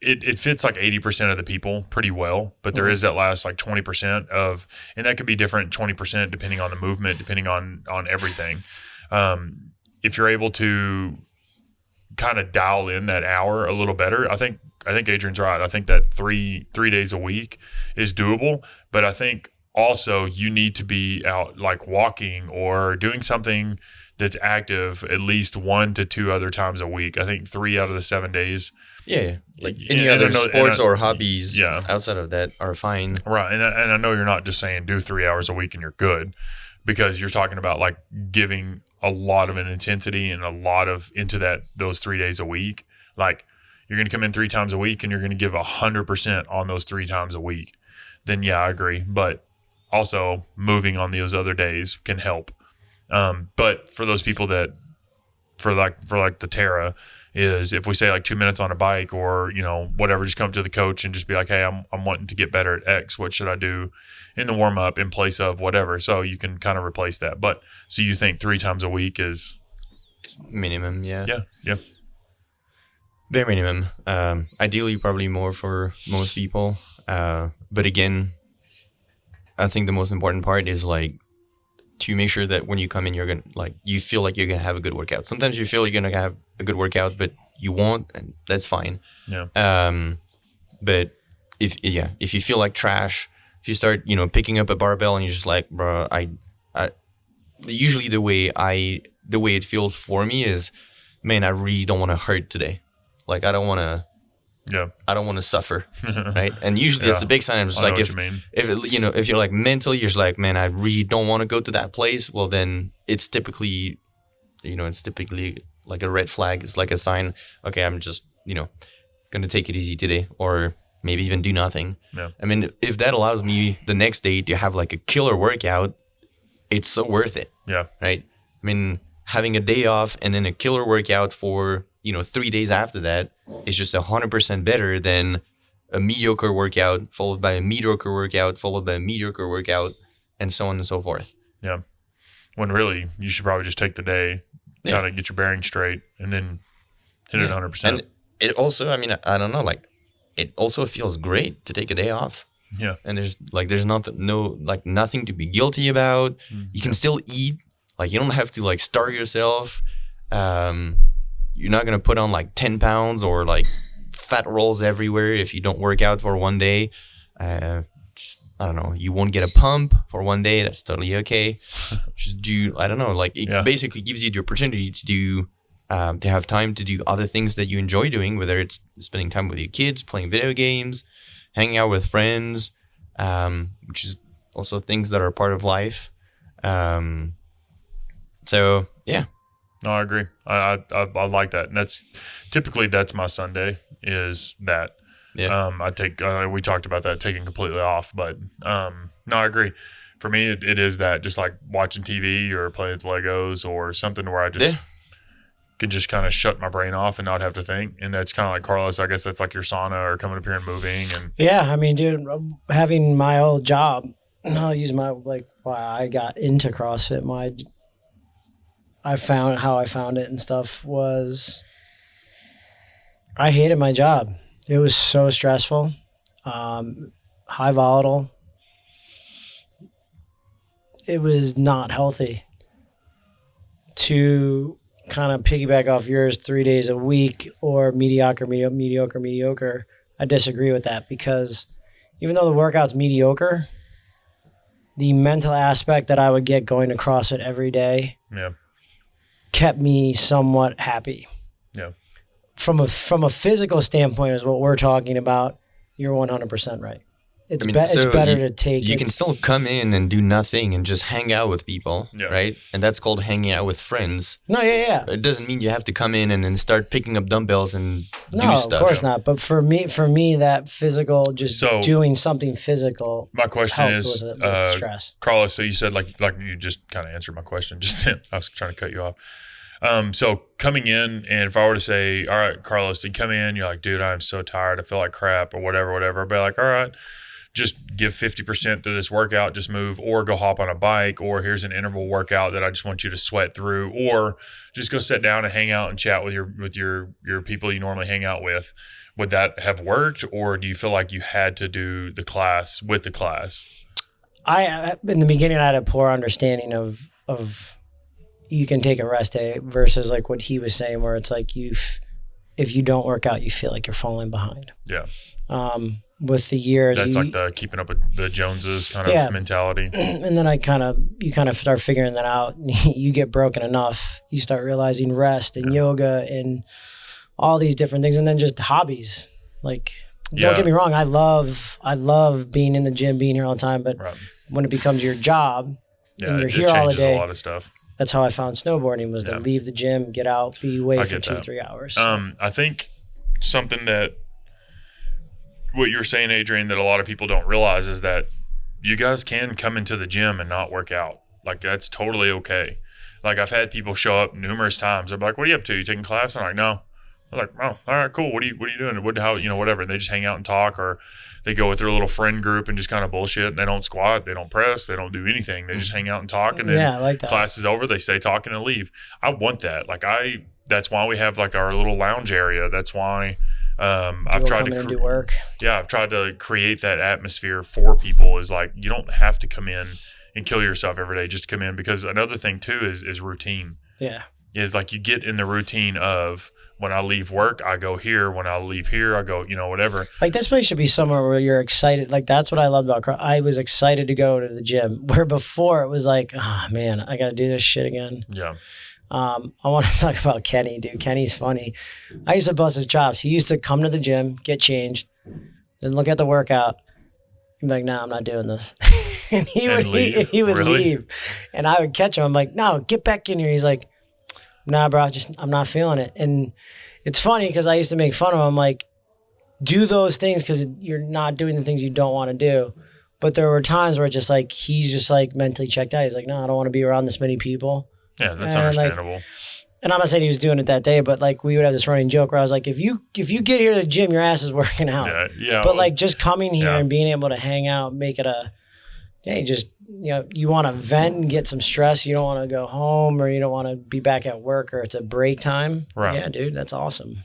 [SPEAKER 2] It fits like 80% of the people pretty well, but there is that last like 20% of, and that could be different 20% depending on the movement, depending on everything. If you're able to kind of dial in that hour a little better, I think Adrian's right. I think that three days a week is doable, but I think also you need to be out like walking or doing something that's active at least 1 to 2 other times a week. I think 3 out of the 7 days.
[SPEAKER 4] Yeah. Like any other sports or hobbies
[SPEAKER 2] yeah.
[SPEAKER 4] outside of that are fine.
[SPEAKER 2] Right. And I know you're not just saying do 3 hours a week and you're good, because you're talking about like giving a lot of an intensity and a lot of into those 3 days a week. Like you're going to come in 3 times a week and you're going to give 100% on those 3 times a week. Then yeah, I agree. But also moving on those other days can help. But for those people that, for the Terra, is if we say like 2 minutes on a bike or, you know, whatever, just come to the coach and just be like, hey, I'm wanting to get better at X. What should I do in the warm up in place of whatever? So you can kind of replace that. But so you think 3 times a week is
[SPEAKER 4] minimum? Yeah.
[SPEAKER 2] Yeah.
[SPEAKER 4] Bare minimum. Ideally, probably more for most people. But again, I think the most important part is like to make sure that when you come in, you're gonna you feel like you're gonna have a good workout. Sometimes you feel you're gonna have a good workout, but you won't, and that's fine.
[SPEAKER 2] Yeah.
[SPEAKER 4] But if you feel like trash, if you start picking up a barbell and you're just like, bro, I usually the way it feels for me is, man, I really don't want to hurt today. Like I don't want to suffer, right? And usually that's a big sign. I'm just like, if you're like mentally, you're just like, man, I really don't want to go to that place. Well, then it's typically like a red flag. It's like a sign. Okay, I'm just gonna take it easy today, or maybe even do nothing.
[SPEAKER 2] Yeah.
[SPEAKER 4] I mean, if that allows me the next day to have like a killer workout, it's so worth it.
[SPEAKER 2] Yeah.
[SPEAKER 4] Right. I mean, having a day off and then a killer workout for 3 days after that is just 100% better than a mediocre workout followed by a mediocre workout followed by a mediocre workout, and so on and so forth.
[SPEAKER 2] Yeah. When really you should probably just take the day, kind of get your bearings straight, and then hit it 100%.
[SPEAKER 4] And it also, I mean, I don't know, like it also feels great to take a day off.
[SPEAKER 2] Yeah.
[SPEAKER 4] And there's nothing to be guilty about. You can still eat. Like you don't have to like starve yourself. You're not going to put on like 10 pounds or like fat rolls everywhere if you don't work out for one day. I don't know. You won't get a pump for one day. That's totally okay. Just do, I don't know. Like it basically gives you the opportunity to do, to have time to do other things that you enjoy doing, whether it's spending time with your kids, playing video games, hanging out with friends, which is also things that are part of life. So yeah.
[SPEAKER 2] No, I agree. I like that, and that's my Sunday is that.
[SPEAKER 4] Yeah.
[SPEAKER 2] I take we talked about that taking completely off, but no, I agree. For me, it is that just like watching TV or playing with Legos or something where I just can just kind of shut my brain off and not have to think. And that's kind of like Carlos. I guess that's like your sauna or coming up here and moving. And
[SPEAKER 3] Yeah, I mean, dude, having my old job, I'll use my like why I got into CrossFit. I found it and stuff was I hated my job. It was so stressful, high volatile. It was not healthy. To kind of piggyback off yours 3 days a week or mediocre, I disagree with that because even though the workout's mediocre, the mental aspect that I would get going to CrossFit every day kept me somewhat happy.
[SPEAKER 2] Yeah.
[SPEAKER 3] From a physical standpoint is what we're talking about, you're 100% right. It's better to take
[SPEAKER 4] you can still come in and do nothing and just hang out with people, right? And that's called hanging out with friends.
[SPEAKER 3] No, yeah.
[SPEAKER 4] It doesn't mean you have to come in and then start picking up dumbbells and do stuff.
[SPEAKER 3] No, of course not. But for me, that physical, doing something physical.
[SPEAKER 2] My question is,
[SPEAKER 3] with stress.
[SPEAKER 2] Carlos. So you said like you just kind of answered my question just then. I was trying to cut you off. So coming in, and if I were to say, all right, Carlos, you come in, you're like, dude, I'm so tired. I feel like crap or whatever. I'd be like, all right, just give 50% to this workout, just move, or go hop on a bike, or here's an interval workout that I just want you to sweat through, or just go sit down and hang out and chat with your people you normally hang out with. Would that have worked, or do you feel like you had to do the class with the class?
[SPEAKER 3] In the beginning, I had a poor understanding of you can take a rest day versus like what he was saying, where it's like if you don't work out, you feel like you're falling behind.
[SPEAKER 2] Yeah.
[SPEAKER 3] With the years,
[SPEAKER 2] that's like the keeping up with the Joneses kind of mentality.
[SPEAKER 3] And then you kind of start figuring that out. You get broken enough, you start realizing rest and yoga and all these different things, and then just hobbies. Like, don't get me wrong, I love being in the gym, being here all the time, but when it becomes your job and you're here all the day,
[SPEAKER 2] a lot of stuff.
[SPEAKER 3] That's how I found snowboarding was to leave the gym, get out, be away for 2-3 hours. So.
[SPEAKER 2] I think something that what you're saying, Adrian, that a lot of people don't realize is that you guys can come into the gym and not work out. Like, that's totally okay. Like, I've had people show up numerous times. They're like, what are you up to? You taking class? I'm like, no. I'm like, oh, all right, cool. What are you doing? Whatever. And they just hang out and talk, or they go with their little friend group and just kind of bullshit. And they don't squat, they don't press, they don't do anything. They just hang out and talk. And then
[SPEAKER 3] I like that.
[SPEAKER 2] Class is over, they stay talking and leave. I want that. Like, that's why we have like our little lounge area. That's why I've tried to
[SPEAKER 3] do work.
[SPEAKER 2] Yeah, I've tried to create that atmosphere for people. Is like, you don't have to come in and kill yourself every day just to come in, because another thing too is routine.
[SPEAKER 3] Yeah.
[SPEAKER 2] Is like you get in the routine of, when I leave work, I go here. When I leave here, I go, whatever.
[SPEAKER 3] Like, this place should be somewhere where you're excited. Like, that's what I loved about I was excited to go to the gym, where before it was like, oh man, I got to do this shit again.
[SPEAKER 2] Yeah.
[SPEAKER 3] I want to talk about Kenny, dude. Kenny's funny. I used to bust his chops. He used to come to the gym, get changed, then look at the workout. He'd be like, "No, I'm not doing this," and he would leave, and I would catch him. I'm like, "No, get back in here." He's like, "Nah, bro, I'm not feeling it." And it's funny because I used to make fun of him. I'm like, do those things because you're not doing the things you don't want to do. But there were times where just like he's just like mentally checked out. He's like, "No, I don't want to be around this many people."
[SPEAKER 2] Yeah, that's understandable.
[SPEAKER 3] And I'm not saying he was doing it that day, but like we would have this running joke where I was like, if you get here to the gym, your ass is working out.
[SPEAKER 2] Yeah.
[SPEAKER 3] But like just coming here and being able to hang out, make it you want to vent and get some stress. You don't want to go home, or you don't want to be back at work, or it's a break time.
[SPEAKER 2] Right.
[SPEAKER 3] Yeah, dude, that's awesome.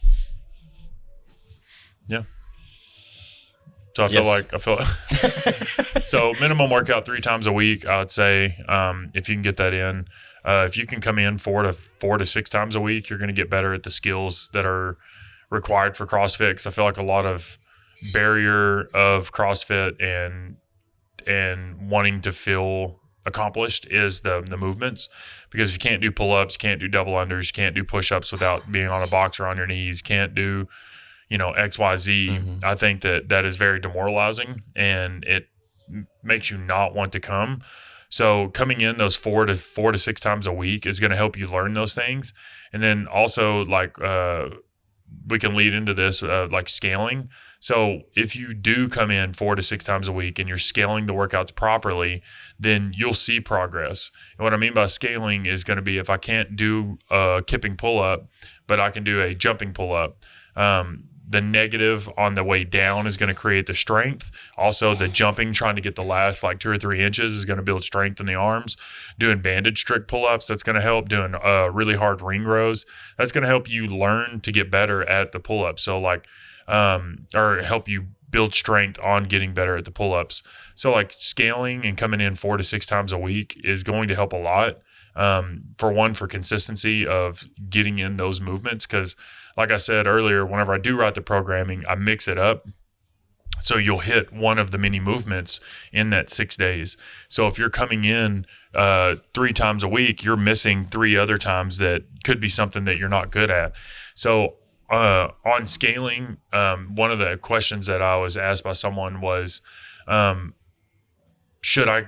[SPEAKER 2] Yeah. So I feel so minimum workout 3 times a week, I would say, if you can get that in. If you can come in 4 to 6 times a week, you're going to get better at the skills that are required for CrossFit. 'Cause I feel like a lot of barrier of CrossFit and wanting to feel accomplished is the movements. Because if you can't do pull-ups, can't do double unders, you can't do push-ups without being on a box or on your knees, can't do XYZ. Mm-hmm. I think that is very demoralizing, and it makes you not want to come. So coming in those 4 to 6 times a week is going to help you learn those things. And then also like we can lead into this like scaling. So if you do come in 4 to 6 times a week and you're scaling the workouts properly, then you'll see progress. And what I mean by scaling is going to be if I can't do a kipping pull-up, but I can do a jumping pull-up, the negative on the way down is going to create the strength. Also, the jumping, trying to get the last like 2 or 3 inches is going to build strength in the arms. Doing banded strict pull-ups, that's going to help. Doing really hard ring rows, that's going to help you learn to get better at the pull-ups. So like, or help you build strength on getting better at the pull-ups. So like scaling and coming in 4 to 6 times a week is going to help a lot. For consistency of getting in those movements. Because like I said earlier, whenever I do write the programming, I mix it up. So you'll hit one of the many movements in that 6 days. So if you're coming in 3 times a week, you're missing 3 other times that could be something that you're not good at. So on scaling, one of the questions that I was asked by someone was, should I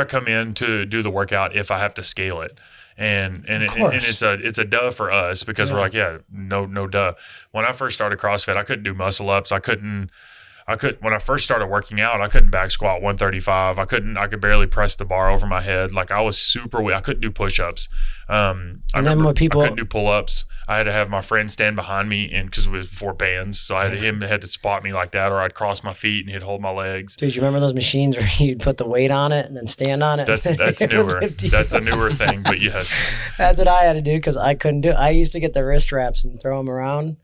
[SPEAKER 2] come in to do the workout if I have to scale it? And it's a duh for us because we're like, no duh. When I first started CrossFit, I couldn't do muscle ups. When I first started working out, I couldn't back squat 135. I could barely press the bar over my head. Like I was super weak. I couldn't do push-ups. I couldn't do pull-ups. I had to have my friend stand behind me, and because it was before bands, so I had to spot me like that, or I'd cross my feet and he'd hold my legs.
[SPEAKER 3] Dude, you remember those machines where you'd put the weight on it and then stand on it?
[SPEAKER 2] That's newer. That's a newer thing, but yes.
[SPEAKER 3] That's what I had to do because I couldn't do it. I used to get the wrist wraps and throw them around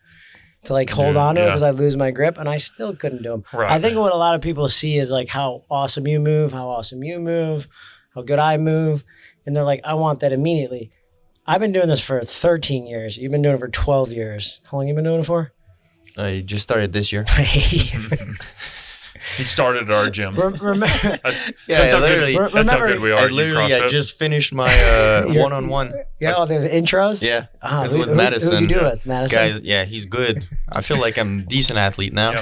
[SPEAKER 3] to like hold on to it because I lose my grip, and I still couldn't do them.
[SPEAKER 2] Right.
[SPEAKER 3] I think what a lot of people see is like how awesome you move, how good I move, and they're like, I want that immediately. I've been doing this for 13 years. You've been doing it for 12 years. How long you been doing it for?
[SPEAKER 4] I just started this year.
[SPEAKER 2] He started at our gym.
[SPEAKER 3] Remember,
[SPEAKER 2] that's how good we are.
[SPEAKER 4] I just finished my one-on-one.
[SPEAKER 3] Yeah, the intros?
[SPEAKER 4] Yeah, it's with Madison.
[SPEAKER 3] Who'd you do it with, Madison?
[SPEAKER 4] Guys, yeah, he's good. I feel like I'm a decent athlete now.
[SPEAKER 2] Yeah.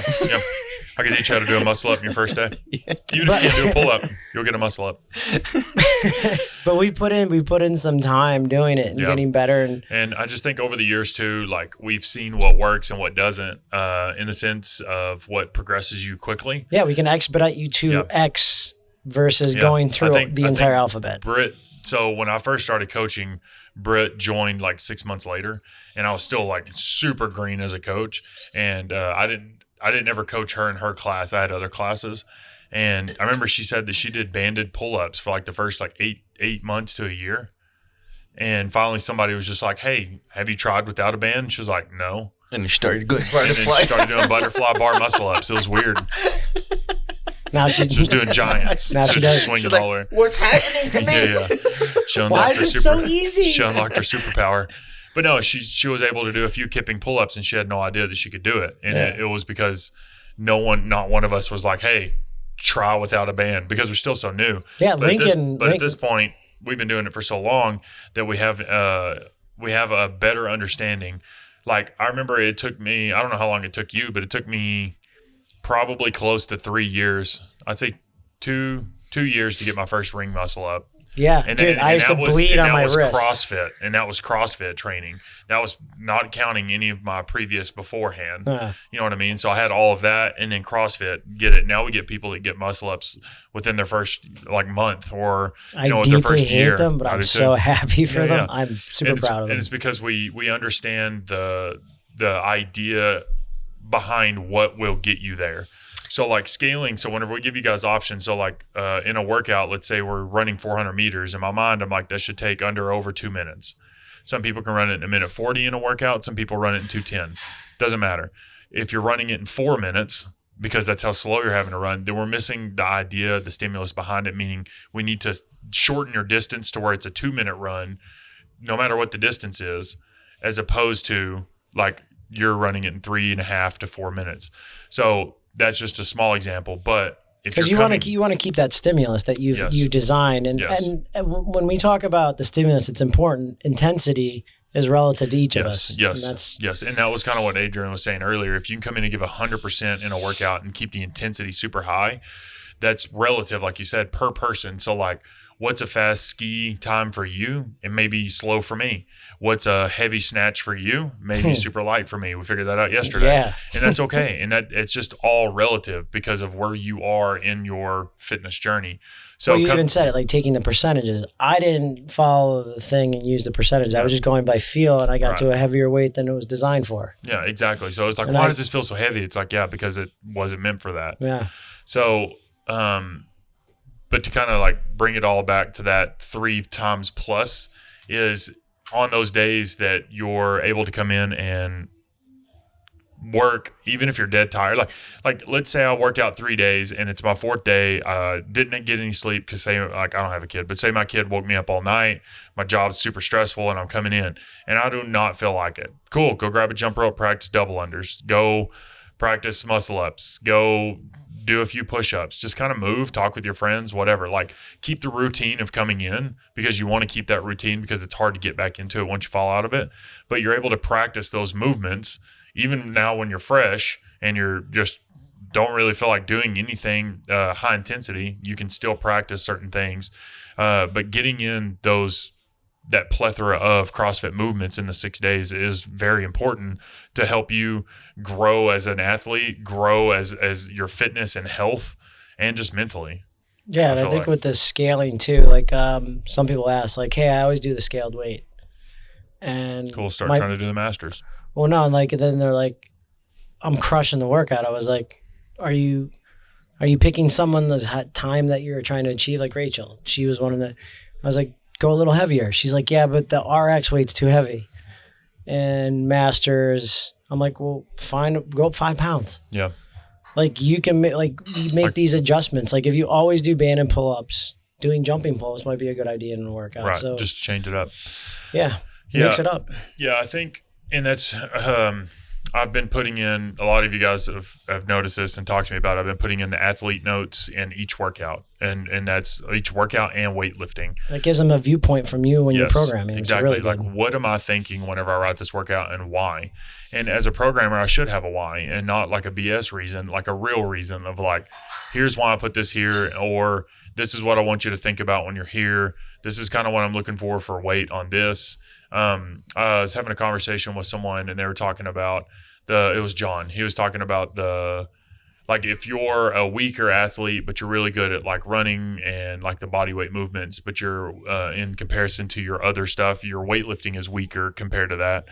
[SPEAKER 2] I could teach you how to do a muscle up in your first day. Even if you can't do a pull up, you'll get a muscle up.
[SPEAKER 3] But we put in some time doing it and getting better.
[SPEAKER 2] And I just think over the years too, like we've seen what works and what doesn't, in the sense of what progresses you quickly.
[SPEAKER 3] Yeah, we can expedite you to X versus going through the entire alphabet.
[SPEAKER 2] Britt. So when I first started coaching, Britt joined like 6 months later, and I was still like super green as a coach, and I didn't ever coach her in her class. I had other classes. And I remember she said that she did banded pull-ups for like the first like eight months to a year. And finally somebody was just like, hey, have you tried without a band? She was like, no.
[SPEAKER 4] And she started doing
[SPEAKER 2] butterfly. And then she started doing butterfly bar muscle-ups. It was weird.
[SPEAKER 3] Now she's
[SPEAKER 2] just doing giants.
[SPEAKER 3] Now she does.
[SPEAKER 2] Swinging
[SPEAKER 4] like,
[SPEAKER 2] all her.
[SPEAKER 4] What's happening to me?
[SPEAKER 3] Why is it so easy?
[SPEAKER 2] She unlocked her superpower. But no, she was able to do a few kipping pull-ups, and she had no idea that she could do it. And it was because not one of us was like, hey, try without a band, because we're still so new.
[SPEAKER 3] Yeah,
[SPEAKER 2] but at this point, we've been doing it for so long that we have a better understanding. Like I remember it took me, I don't know how long it took you, but it took me probably close to 3 years. I'd say 2 years to get my first ring muscle up.
[SPEAKER 3] Yeah, I used to bleed on my wrist.
[SPEAKER 2] CrossFit, and that was CrossFit training. That was not counting any of my previous beforehand. You know what I mean? So I had all of that, and then CrossFit, get it. Now we get people that get muscle ups within their first like month or their first year. I hate
[SPEAKER 3] them, but I'm so happy for them. I'm super proud of them.
[SPEAKER 2] And it's because we understand the idea behind what will get you there. So like scaling, so whenever we give you guys options, so like in a workout, let's say we're running 400 meters. In my mind, I'm like, that should take over 2 minutes. Some people can run it in a minute 40 in a workout. Some people run it in 2:10. Doesn't matter. If you're running it in 4 minutes, because that's how slow you're having to run, then we're missing the idea, the stimulus behind it, meaning we need to shorten your distance to where it's a 2-minute run, no matter what the distance is, as opposed to like you're running it in 3.5 to 4 minutes. So that's just a small example, but because you want
[SPEAKER 3] to keep that stimulus that you designed, and when we talk about the stimulus, it's important. Intensity is relative to each of us.
[SPEAKER 2] Yes, and that was kind of what Adrian was saying earlier. If you can come in and give 100% in a workout and keep the intensity super high, that's relative, like you said, per person. So like what's a fast ski time for you? It may be slow for me. What's a heavy snatch for you? Maybe super light for me. We figured that out yesterday.
[SPEAKER 3] Yeah.
[SPEAKER 2] And that's okay. And that it's just all relative because of where you are in your fitness journey. So
[SPEAKER 3] well, you even said it, like taking the percentages. I didn't follow the thing and use the percentage. I was just going by feel, and I got to a heavier weight than it was designed for.
[SPEAKER 2] Yeah, exactly. So it's like,
[SPEAKER 3] And
[SPEAKER 2] why does this feel so heavy? It's like, yeah, because it wasn't meant for that.
[SPEAKER 3] Yeah.
[SPEAKER 2] So, but to kind of like bring it all back to that 3 times plus is on those days that you're able to come in and work, even if you're dead tired. Like let's say I worked out 3 days and it's my 4th day. Didn't get any sleep because say like I don't have a kid, but say my kid woke me up all night. My job's super stressful and I'm coming in and I do not feel like it. Cool. Go grab a jump rope, practice double unders. Go practice muscle ups. Go do a few push-ups, just kind of move, talk with your friends, whatever. Like keep the routine of coming in because you want to keep that routine because it's hard to get back into it once you fall out of it. But you're able to practice those movements even now when you're fresh and you're just don't really feel like doing anything high intensity. You can still practice certain things. But getting in that plethora of CrossFit movements in the 6 days is very important to help you grow as an athlete, grow as your fitness and health, and just mentally.
[SPEAKER 3] Yeah, and I think with the scaling too, like some people ask, like, "Hey, I always do the scaled weight." And
[SPEAKER 2] cool, start trying to do the masters.
[SPEAKER 3] Well, no, like then they're like, "I'm crushing the workout." I was like, "Are you picking someone that's had time that you're trying to achieve?" Like Rachel, she was one of the. I was like, "Go a little heavier." She's like, "Yeah, but the RX weight's too heavy." And masters, I'm like, "Well, fine, go up 5 pounds."
[SPEAKER 2] Yeah.
[SPEAKER 3] Like you can make these adjustments. Like if you always do band and pull-ups, doing jumping pulls might be a good idea in a workout.
[SPEAKER 2] Right.
[SPEAKER 3] So
[SPEAKER 2] just change it up.
[SPEAKER 3] Yeah. Mix it up.
[SPEAKER 2] Yeah, I think, and that's I've been putting in, a lot of you guys have noticed this and talked to me about it. I've been putting in the athlete notes in each workout, and that's each workout and weightlifting.
[SPEAKER 3] That gives them a viewpoint from you when you're programming.
[SPEAKER 2] Exactly.
[SPEAKER 3] Really
[SPEAKER 2] like, what am I thinking whenever I write this workout and why? And as a programmer, I should have a why and not like a BS reason, like a real reason of like, here's why I put this here, or this is what I want you to think about when you're here. This is kind of what I'm looking for weight on this. I was having a conversation with someone and they were talking about it was John. He was talking about like if you're a weaker athlete, but you're really good at like running and like the body weight movements, but you're in comparison to your other stuff, your weightlifting is weaker compared to that.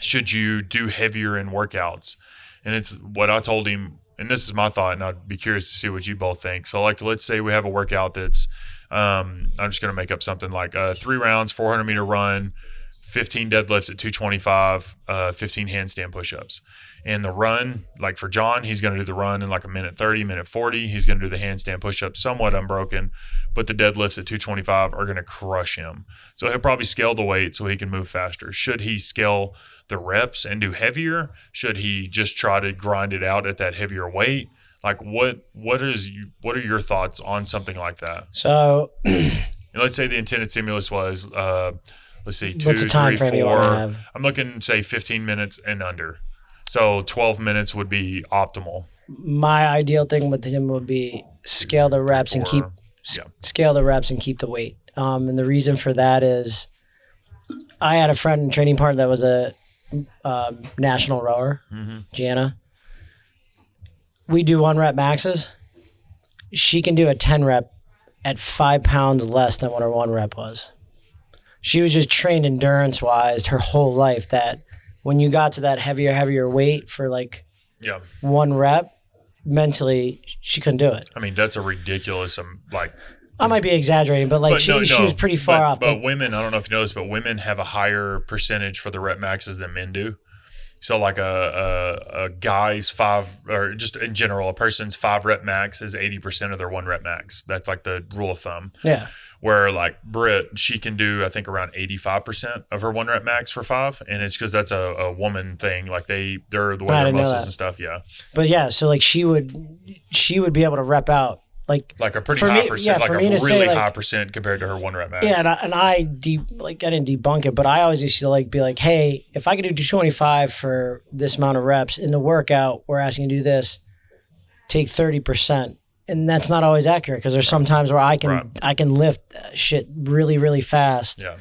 [SPEAKER 2] Should you do heavier in workouts? And it's what I told him, and this is my thought, and I'd be curious to see what you both think. So like, let's say we have a workout that's, I'm just going to make up something like 3 rounds, 400 meter run, 15 deadlifts at 225, 15 handstand push-ups. And the run, like for John, he's going to do the run in like a minute 30, minute 40. He's going to do the handstand push-ups somewhat unbroken, but the deadlifts at 225 are going to crush him. So he'll probably scale the weight so he can move faster. Should he scale the reps and do heavier? Should he just try to grind it out at that heavier weight? Like what are your thoughts on something like that?
[SPEAKER 3] So
[SPEAKER 2] and let's say the intended stimulus was let's see, 2,
[SPEAKER 3] what's the time
[SPEAKER 2] 3,
[SPEAKER 3] frame
[SPEAKER 2] 4.
[SPEAKER 3] you want to have?
[SPEAKER 2] I'm looking, say, 15 minutes and under. So 12 minutes would be optimal.
[SPEAKER 3] My ideal thing with him would be scale the reps and keep the weight. And the reason for that is I had a friend and training partner that was a national rower, Gianna. We do 1 rep maxes. She can do a 10 rep at 5 pounds less than what her 1 rep was. She was just trained endurance-wise her whole life that when you got to that heavier weight for like 1 rep, mentally she couldn't do it.
[SPEAKER 2] I mean, that's a ridiculous,
[SPEAKER 3] I might be exaggerating, but she was pretty far off.
[SPEAKER 2] But women, I don't know if you know this, but women have a higher percentage for the rep maxes than men do. So like a guy's 5, or just in general, a person's 5 rep max is 80% of their 1 rep max. That's like the rule of thumb.
[SPEAKER 3] Yeah.
[SPEAKER 2] Where like Britt, she can do, I think, around 85% of her 1 rep max for 5. And it's because that's a woman thing. Like they're the way their muscles and stuff. Yeah.
[SPEAKER 3] But yeah, so like she would be able to rep out like
[SPEAKER 2] a pretty high percent, like a really high percent compared to her 1 rep max.
[SPEAKER 3] Yeah, and I didn't debunk it, but I always used to be like, hey, if I could do 225 for this amount of reps in the workout, we're asking you to do this, take 30% and that's not always accurate because there's some times where I can lift shit really, really fast.
[SPEAKER 2] Yeah.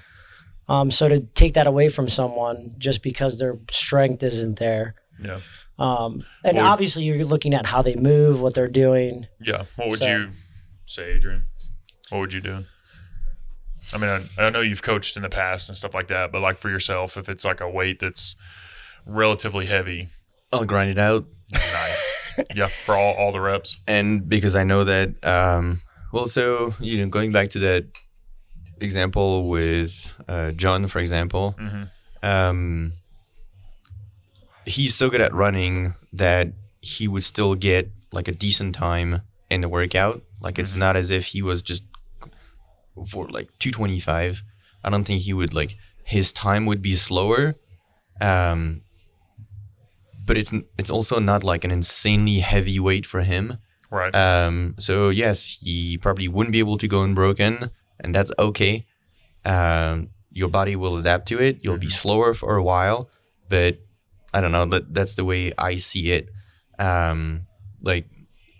[SPEAKER 3] So to take that away from someone just because their strength isn't there.
[SPEAKER 2] Yeah.
[SPEAKER 3] And obviously you're looking at how they move, what they're doing.
[SPEAKER 2] Yeah. What would you say, Adrian? What would you do? I mean, I know you've coached in the past and stuff like that, but like for yourself, if it's like a weight that's relatively heavy,
[SPEAKER 4] I'll grind it out.
[SPEAKER 2] Nice. Yeah, for all the reps.
[SPEAKER 4] And because I know that, so, going back to that example with John, for example, he's so good at running that he would still get like a decent time in the workout. Like it's not as if he was just for like 225. I don't think he would his time would be slower. But it's also not like an insanely heavy weight for him.
[SPEAKER 2] Right.
[SPEAKER 4] So yes, he probably wouldn't be able to go unbroken, and that's okay. Your body will adapt to it. You'll be slower for a while, but I don't know. That's the way I see it. I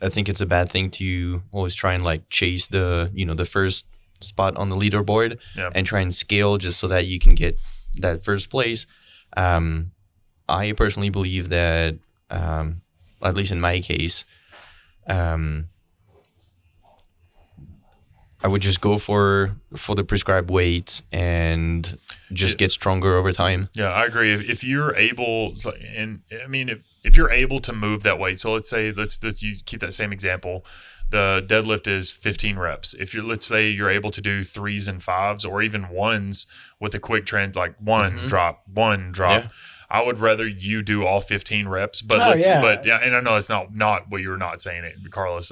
[SPEAKER 4] think it's a bad thing to always try and chase the first spot on the leaderboard and try and scale just so that you can get that first place. I personally believe that, at least in my case, I would just go for the prescribed weight and just get stronger over time.
[SPEAKER 2] Yeah, I agree. If you're able, and I mean, if you're able to move that weight, so let's you keep that same example. The deadlift is 15 reps. Let's say you're able to do 3s and 5s or even 1s with a quick trend, like one drop. Yeah. I would rather you do all 15 reps, but and I know that's not what you're not saying, Carlos.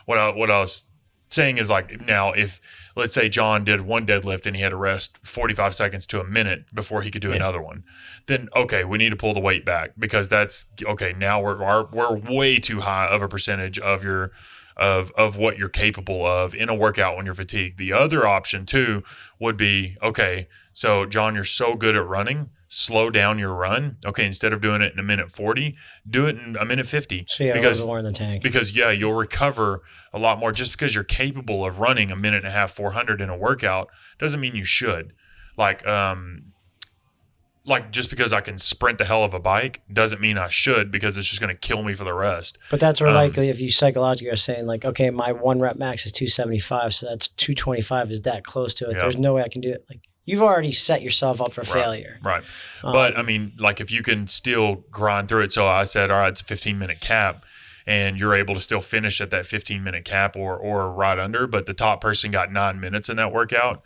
[SPEAKER 2] What I was saying is now if let's say John did one deadlift and he had to rest 45 seconds to a minute before he could do another one, then okay, we need to pull the weight back because that's okay. Now we're way too high of a percentage of your of what you're capable of in a workout when you're fatigued. The other option too would be, okay, so John, you're so good at running, slow down your run. Okay, instead of doing it in a minute 40, do it in a minute 50.
[SPEAKER 3] So you have a little more in the tank.
[SPEAKER 2] Because you'll recover a lot more. Just because you're capable of running a minute and a half, 400 in a workout doesn't mean you should. Just because I can sprint the hell of a bike doesn't mean I should, because it's just going to kill me for the rest.
[SPEAKER 3] But that's where if you psychologically are saying okay, my 1 rep max is 275, so that's 225 is that close to it. Yeah. There's no way I can do it. You've already set yourself up for failure.
[SPEAKER 2] Right. But I mean, if you can still grind through it. So I said, all right, it's a 15-minute cap, and you're able to still finish at that 15-minute cap or right under, but the top person got 9 minutes in that workout.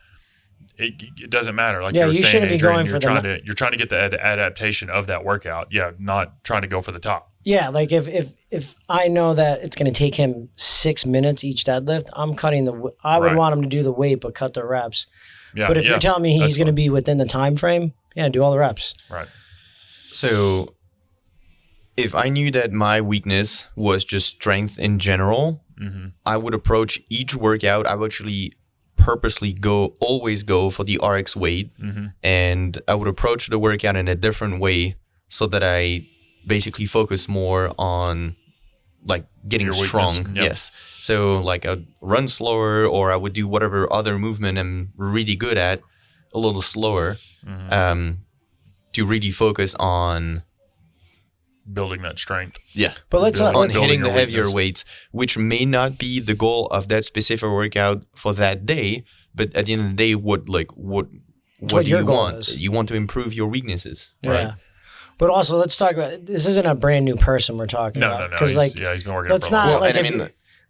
[SPEAKER 2] It doesn't matter. You were saying,
[SPEAKER 3] shouldn't be
[SPEAKER 2] Adrian,
[SPEAKER 3] going
[SPEAKER 2] you're trying to get the adaptation of that workout. Yeah, not trying to go for the top.
[SPEAKER 3] Yeah, if I know that it's going to take him 6 minutes each deadlift, I'm cutting I would want him to do the weight but cut the reps. Yeah, but if you're telling me he's going to be within the time frame, do all the reps.
[SPEAKER 2] Right.
[SPEAKER 4] So if I knew that my weakness was just strength in general, I would approach each workout. I would actually purposely always go for the RX weight, and I would approach the workout in a different way so that I basically focus more on getting strong. Yep. Yes. So I'd run slower, or I would do whatever other movement I'm really good at a little slower, to really focus on
[SPEAKER 2] building that strength.
[SPEAKER 4] Yeah.
[SPEAKER 3] But let's
[SPEAKER 4] hitting the heavier weights, which may not be the goal of that specific workout for that day, but at the end of the day, what do you want? Is. You want to improve your weaknesses, right?
[SPEAKER 3] Yeah. But also, let's talk about, this isn't a brand new person we're talking about.
[SPEAKER 2] No. Because he's been working.
[SPEAKER 3] Let's not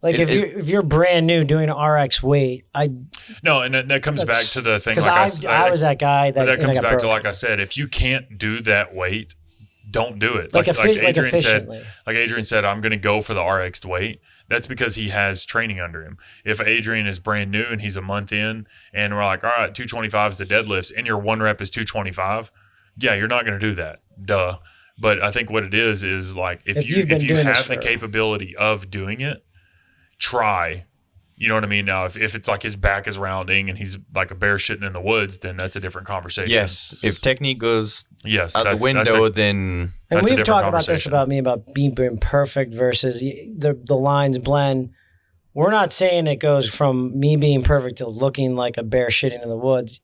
[SPEAKER 3] if you're brand new doing RX weight, and
[SPEAKER 2] that comes back to the thing.
[SPEAKER 3] Because I was that guy that
[SPEAKER 2] comes back
[SPEAKER 3] broke.
[SPEAKER 2] to, like I said, if you can't do that weight, don't do it.
[SPEAKER 3] Efficiently.
[SPEAKER 2] Like Adrian said, I'm going to go for the RX weight. That's because he has training under him. If Adrian is brand new and he's a month in, and we're like, all right, 225 is the deadlifts, and your 1 rep is 225, you're not going to do that. Duh. But I think what it is if you have the capability of doing it, try. You know what I mean? Now, if it's his back is rounding and he's like a bear shitting in the woods, then that's a different conversation.
[SPEAKER 4] Yes. If technique goes out the window, then
[SPEAKER 3] and we've talked about this about me about being perfect versus the lines blend. we're not saying it goes from me being perfect to looking like a bear shitting in the woods.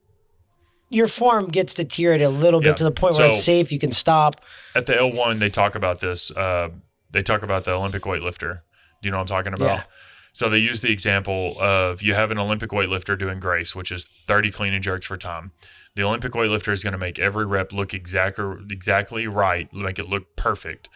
[SPEAKER 3] Your form gets deteriorated a little bit to the point where it's safe. You can stop.
[SPEAKER 2] At the L1, they talk about this. They talk about the Olympic weightlifter. Do you know what I'm talking about?
[SPEAKER 3] Yeah.
[SPEAKER 2] So they use the example of you have an Olympic weightlifter doing grace, which is 30 clean and jerks for time. The Olympic weightlifter is going to make every rep look exactly right, make it look perfect.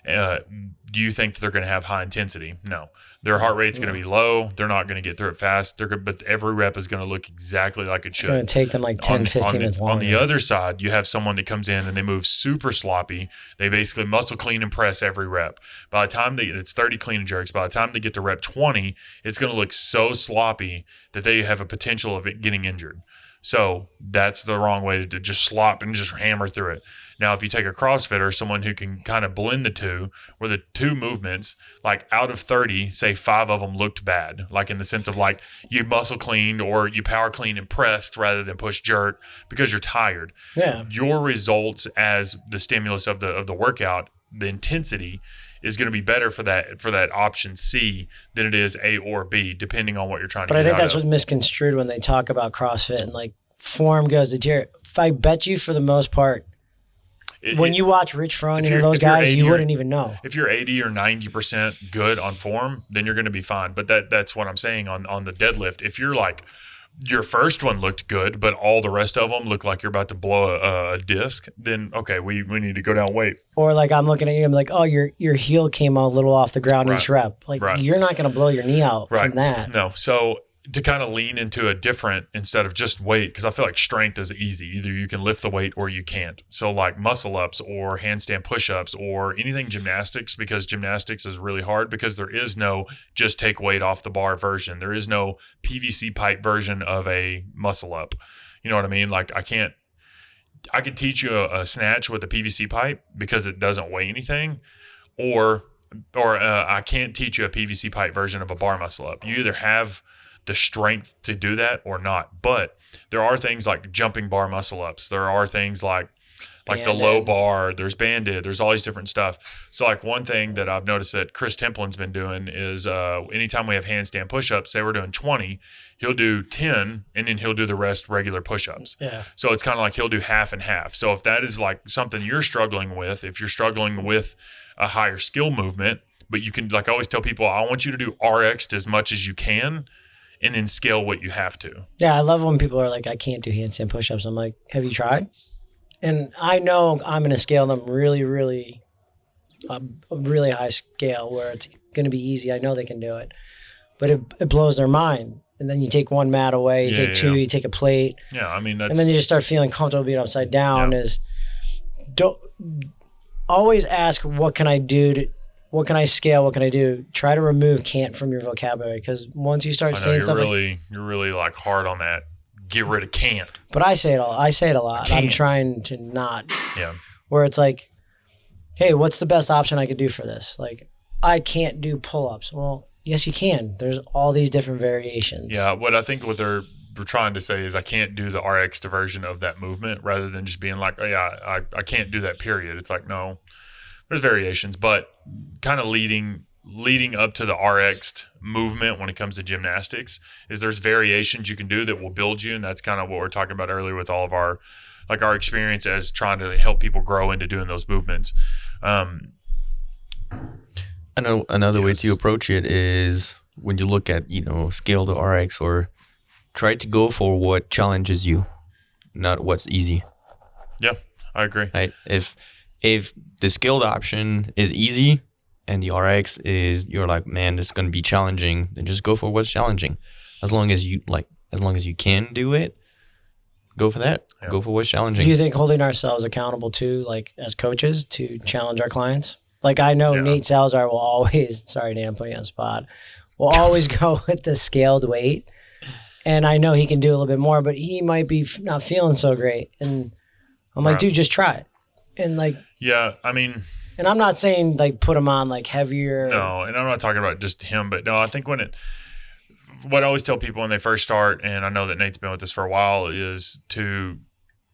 [SPEAKER 2] Do you think that they're going to have high intensity? No. Their heart rate's going to be low. They're not going to get through it fast. But every rep is going to look exactly like it should.
[SPEAKER 3] It's going to take them like 10, 15 minutes longer.
[SPEAKER 2] On the other side, you have someone that comes in and they move super sloppy. They basically muscle clean and press every rep. By the time it's 30 clean and jerks, by the time they get to rep 20, it's going to look so sloppy that they have a potential of it getting injured. So that's the wrong way to just slop and just hammer through it. Now, if you take a CrossFitter, someone who can kind of blend the two, where the two movements, like out of 30, say 5 of them looked bad, like in the sense of like you muscle cleaned or you power clean and pressed rather than push jerk because you're tired.
[SPEAKER 3] Yeah.
[SPEAKER 2] Your results as the stimulus of the workout, the intensity is going to be better for that option C than it is A or B, depending on what you're trying to get out of.
[SPEAKER 3] But I think that's what's misconstrued when they talk about CrossFit and like form goes to deteriorate. If I bet you for the most part, when you watch Rich Froning and those guys, you wouldn't even know.
[SPEAKER 2] If you're 80 or 90% good on form, then you're going to be fine. But that's what I'm saying on the deadlift. If you're like, your first one looked good, but all the rest of them look like you're about to blow a disc, then okay, we need to go down weight.
[SPEAKER 3] Or like I'm looking at you, I'm like, oh, your heel came a little off the ground each rep. Like you're not going to blow your knee out from that.
[SPEAKER 2] No. So to kind of lean into a different instead of just weight, because I feel like strength is easy. Either you can lift the weight or you can't. So like muscle ups or handstand push-ups or anything gymnastics, because gymnastics is really hard because there is no just take weight off the bar version. There is no PVC pipe version of a muscle up. You know what I mean? Like I could teach you a snatch with a PVC pipe because it doesn't weigh anything, or I can't teach you a PVC pipe version of a bar muscle up. You either have the strength to do that or not. But there are things like jumping bar muscle ups. There are things like banded, the low bar, there's banded, there's all these different stuff. So like one thing that I've noticed that Chris Templin's been doing is anytime we have handstand push-ups, say we're doing 20, he'll do 10 and then he'll do the rest regular push-ups.
[SPEAKER 3] Yeah.
[SPEAKER 2] So it's kind of like he'll do half and half. So if that is like something you're struggling with, if you're struggling with a higher skill movement, but you can, like I always tell people, I want you to do RX as much as you can, and then scale what you have to.
[SPEAKER 3] Yeah, I love when people are like, I can't do handstand push-ups. I'm like, have you tried? And I know I'm going to scale them really, really, a really high scale where it's going to be easy. I know they can do it. But it blows their mind. And then you take one mat away, you take two, you take a plate.
[SPEAKER 2] Yeah, I mean, that's...
[SPEAKER 3] And then you just start feeling comfortable being upside down. Don't always ask, what can I do what can I scale? What can I do? Try to remove can't from your vocabulary, because once you start saying stuff
[SPEAKER 2] you're really like hard on that. Get rid of can't.
[SPEAKER 3] But I say it a lot. I'm trying to not.
[SPEAKER 2] Yeah.
[SPEAKER 3] Where it's like, hey, what's the best option I could do for this? Like, I can't do pull-ups. Well, yes, you can. There's all these different variations.
[SPEAKER 2] Yeah. What I think what they're trying to say is I can't do the RX version of that movement, rather than just being like, oh yeah, I can't do that, period. It's like, no, there's variations, but kind of leading up to the RX movement when it comes to gymnastics is there's variations you can do that will build you. And that's kind of what we're talking about earlier with all of our experience as trying to help people grow into doing those movements.
[SPEAKER 4] I know another way to approach it is when you look at, scale to RX, or try to go for what challenges you, not what's easy.
[SPEAKER 2] Yeah, I agree.
[SPEAKER 4] Right. If the scaled option is easy and the RX is, you're like, man, this is going to be challenging, then just go for what's challenging. As long as you can do it, go for that. Yeah. Go for what's challenging.
[SPEAKER 3] Do you think holding ourselves accountable too, like as coaches, to challenge our clients? Like I know Nate Salazar will always, sorry Nate, I'm putting you on the spot, will always go with the scaled weight. And I know he can do a little bit more, but he might be not feeling so great. And I'm like, dude, just try it. And like,
[SPEAKER 2] yeah, I mean,
[SPEAKER 3] and I'm not saying like put him on like heavier.
[SPEAKER 2] No, and I'm not talking about just him, but no, I think what I always tell people when they first start, and I know that Nate's been with us for a while, is to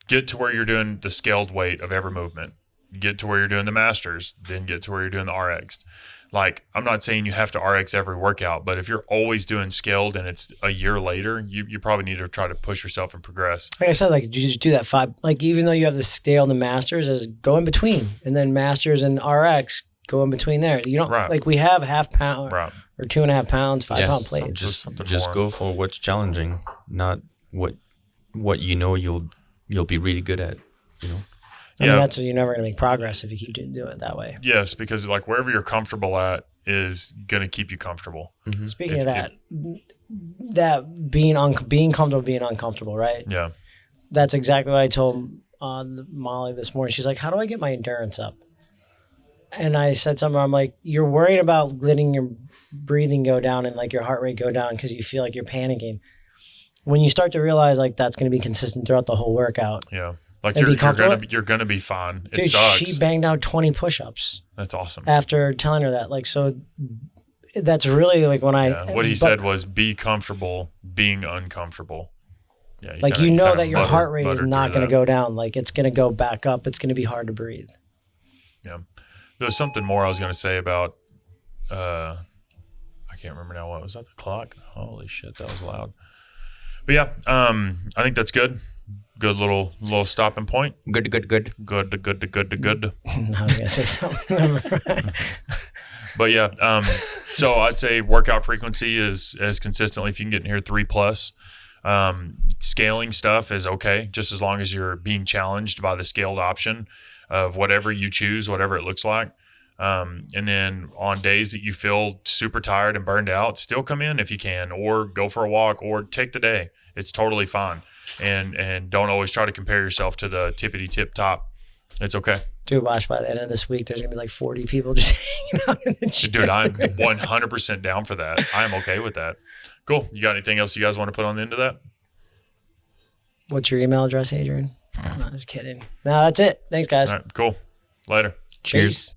[SPEAKER 2] get to where you're doing the scaled weight of every movement. Get to where you're doing the masters, then get to where you're doing the RX. like, I'm not saying you have to RX every workout, but if you're always doing scaled and it's a year later, you probably need to try to push yourself and progress.
[SPEAKER 3] Like I said, like you just do that 5, like even though you have the scale and the masters, is go in between, and then masters and RX go in between there. You don't like we have half pound or 2.5 pounds, 5 pound plates.
[SPEAKER 4] Just go for what's challenging, not what you know you'll be really good at. You know.
[SPEAKER 3] I mean, that's you're never going to make progress if you keep doing it that way.
[SPEAKER 2] Yes, because like wherever you're comfortable at is going to keep you comfortable.
[SPEAKER 3] Mm-hmm. Speaking of that being comfortable, being uncomfortable, right?
[SPEAKER 2] Yeah.
[SPEAKER 3] That's exactly what I told Molly this morning. She's like, how do I get my endurance up? And I said something, I'm like, you're worried about letting your breathing go down and like your heart rate go down because you feel like you're panicking. When you start to realize like that's going to be consistent throughout the whole workout.
[SPEAKER 2] Yeah. Like you're gonna be fine. It
[SPEAKER 3] Dude,
[SPEAKER 2] sucks.
[SPEAKER 3] she banged out 20 push-ups.
[SPEAKER 2] That's awesome.
[SPEAKER 3] After telling her that, like, so that's really like when
[SPEAKER 2] what he said was be comfortable being uncomfortable. Yeah,
[SPEAKER 3] like
[SPEAKER 2] kinda,
[SPEAKER 3] you know that your heart rate is not going to
[SPEAKER 2] that.
[SPEAKER 3] go down. Like it's going to go back up. It's going to be hard to breathe.
[SPEAKER 2] Yeah, there was something more I was going to say about. I can't remember now. What was that? The clock? Holy shit, that was loud. But yeah, I think that's good. Good little stopping point.
[SPEAKER 4] Good.
[SPEAKER 2] Good.
[SPEAKER 3] I was gonna say something.
[SPEAKER 2] But yeah, so I'd say workout frequency is as consistently if you can get in here 3+. Scaling stuff is okay, just as long as you're being challenged by the scaled option of whatever you choose, whatever it looks like. And then on days that you feel super tired and burned out, still come in if you can, or go for a walk, or take the day. It's totally fine. And don't always try to compare yourself to the tippity tip top. It's okay.
[SPEAKER 3] Dude, watch by the end of this week, there's going to be like 40 people just hanging out in the gym.
[SPEAKER 2] Dude, I'm 100% down for that. I'm okay with that. Cool. You got anything else you guys want to put on the end of that?
[SPEAKER 3] What's your email address, Adrian? No, just kidding. No, that's it. Thanks, guys.
[SPEAKER 2] All right, cool. Later.
[SPEAKER 4] Cheers.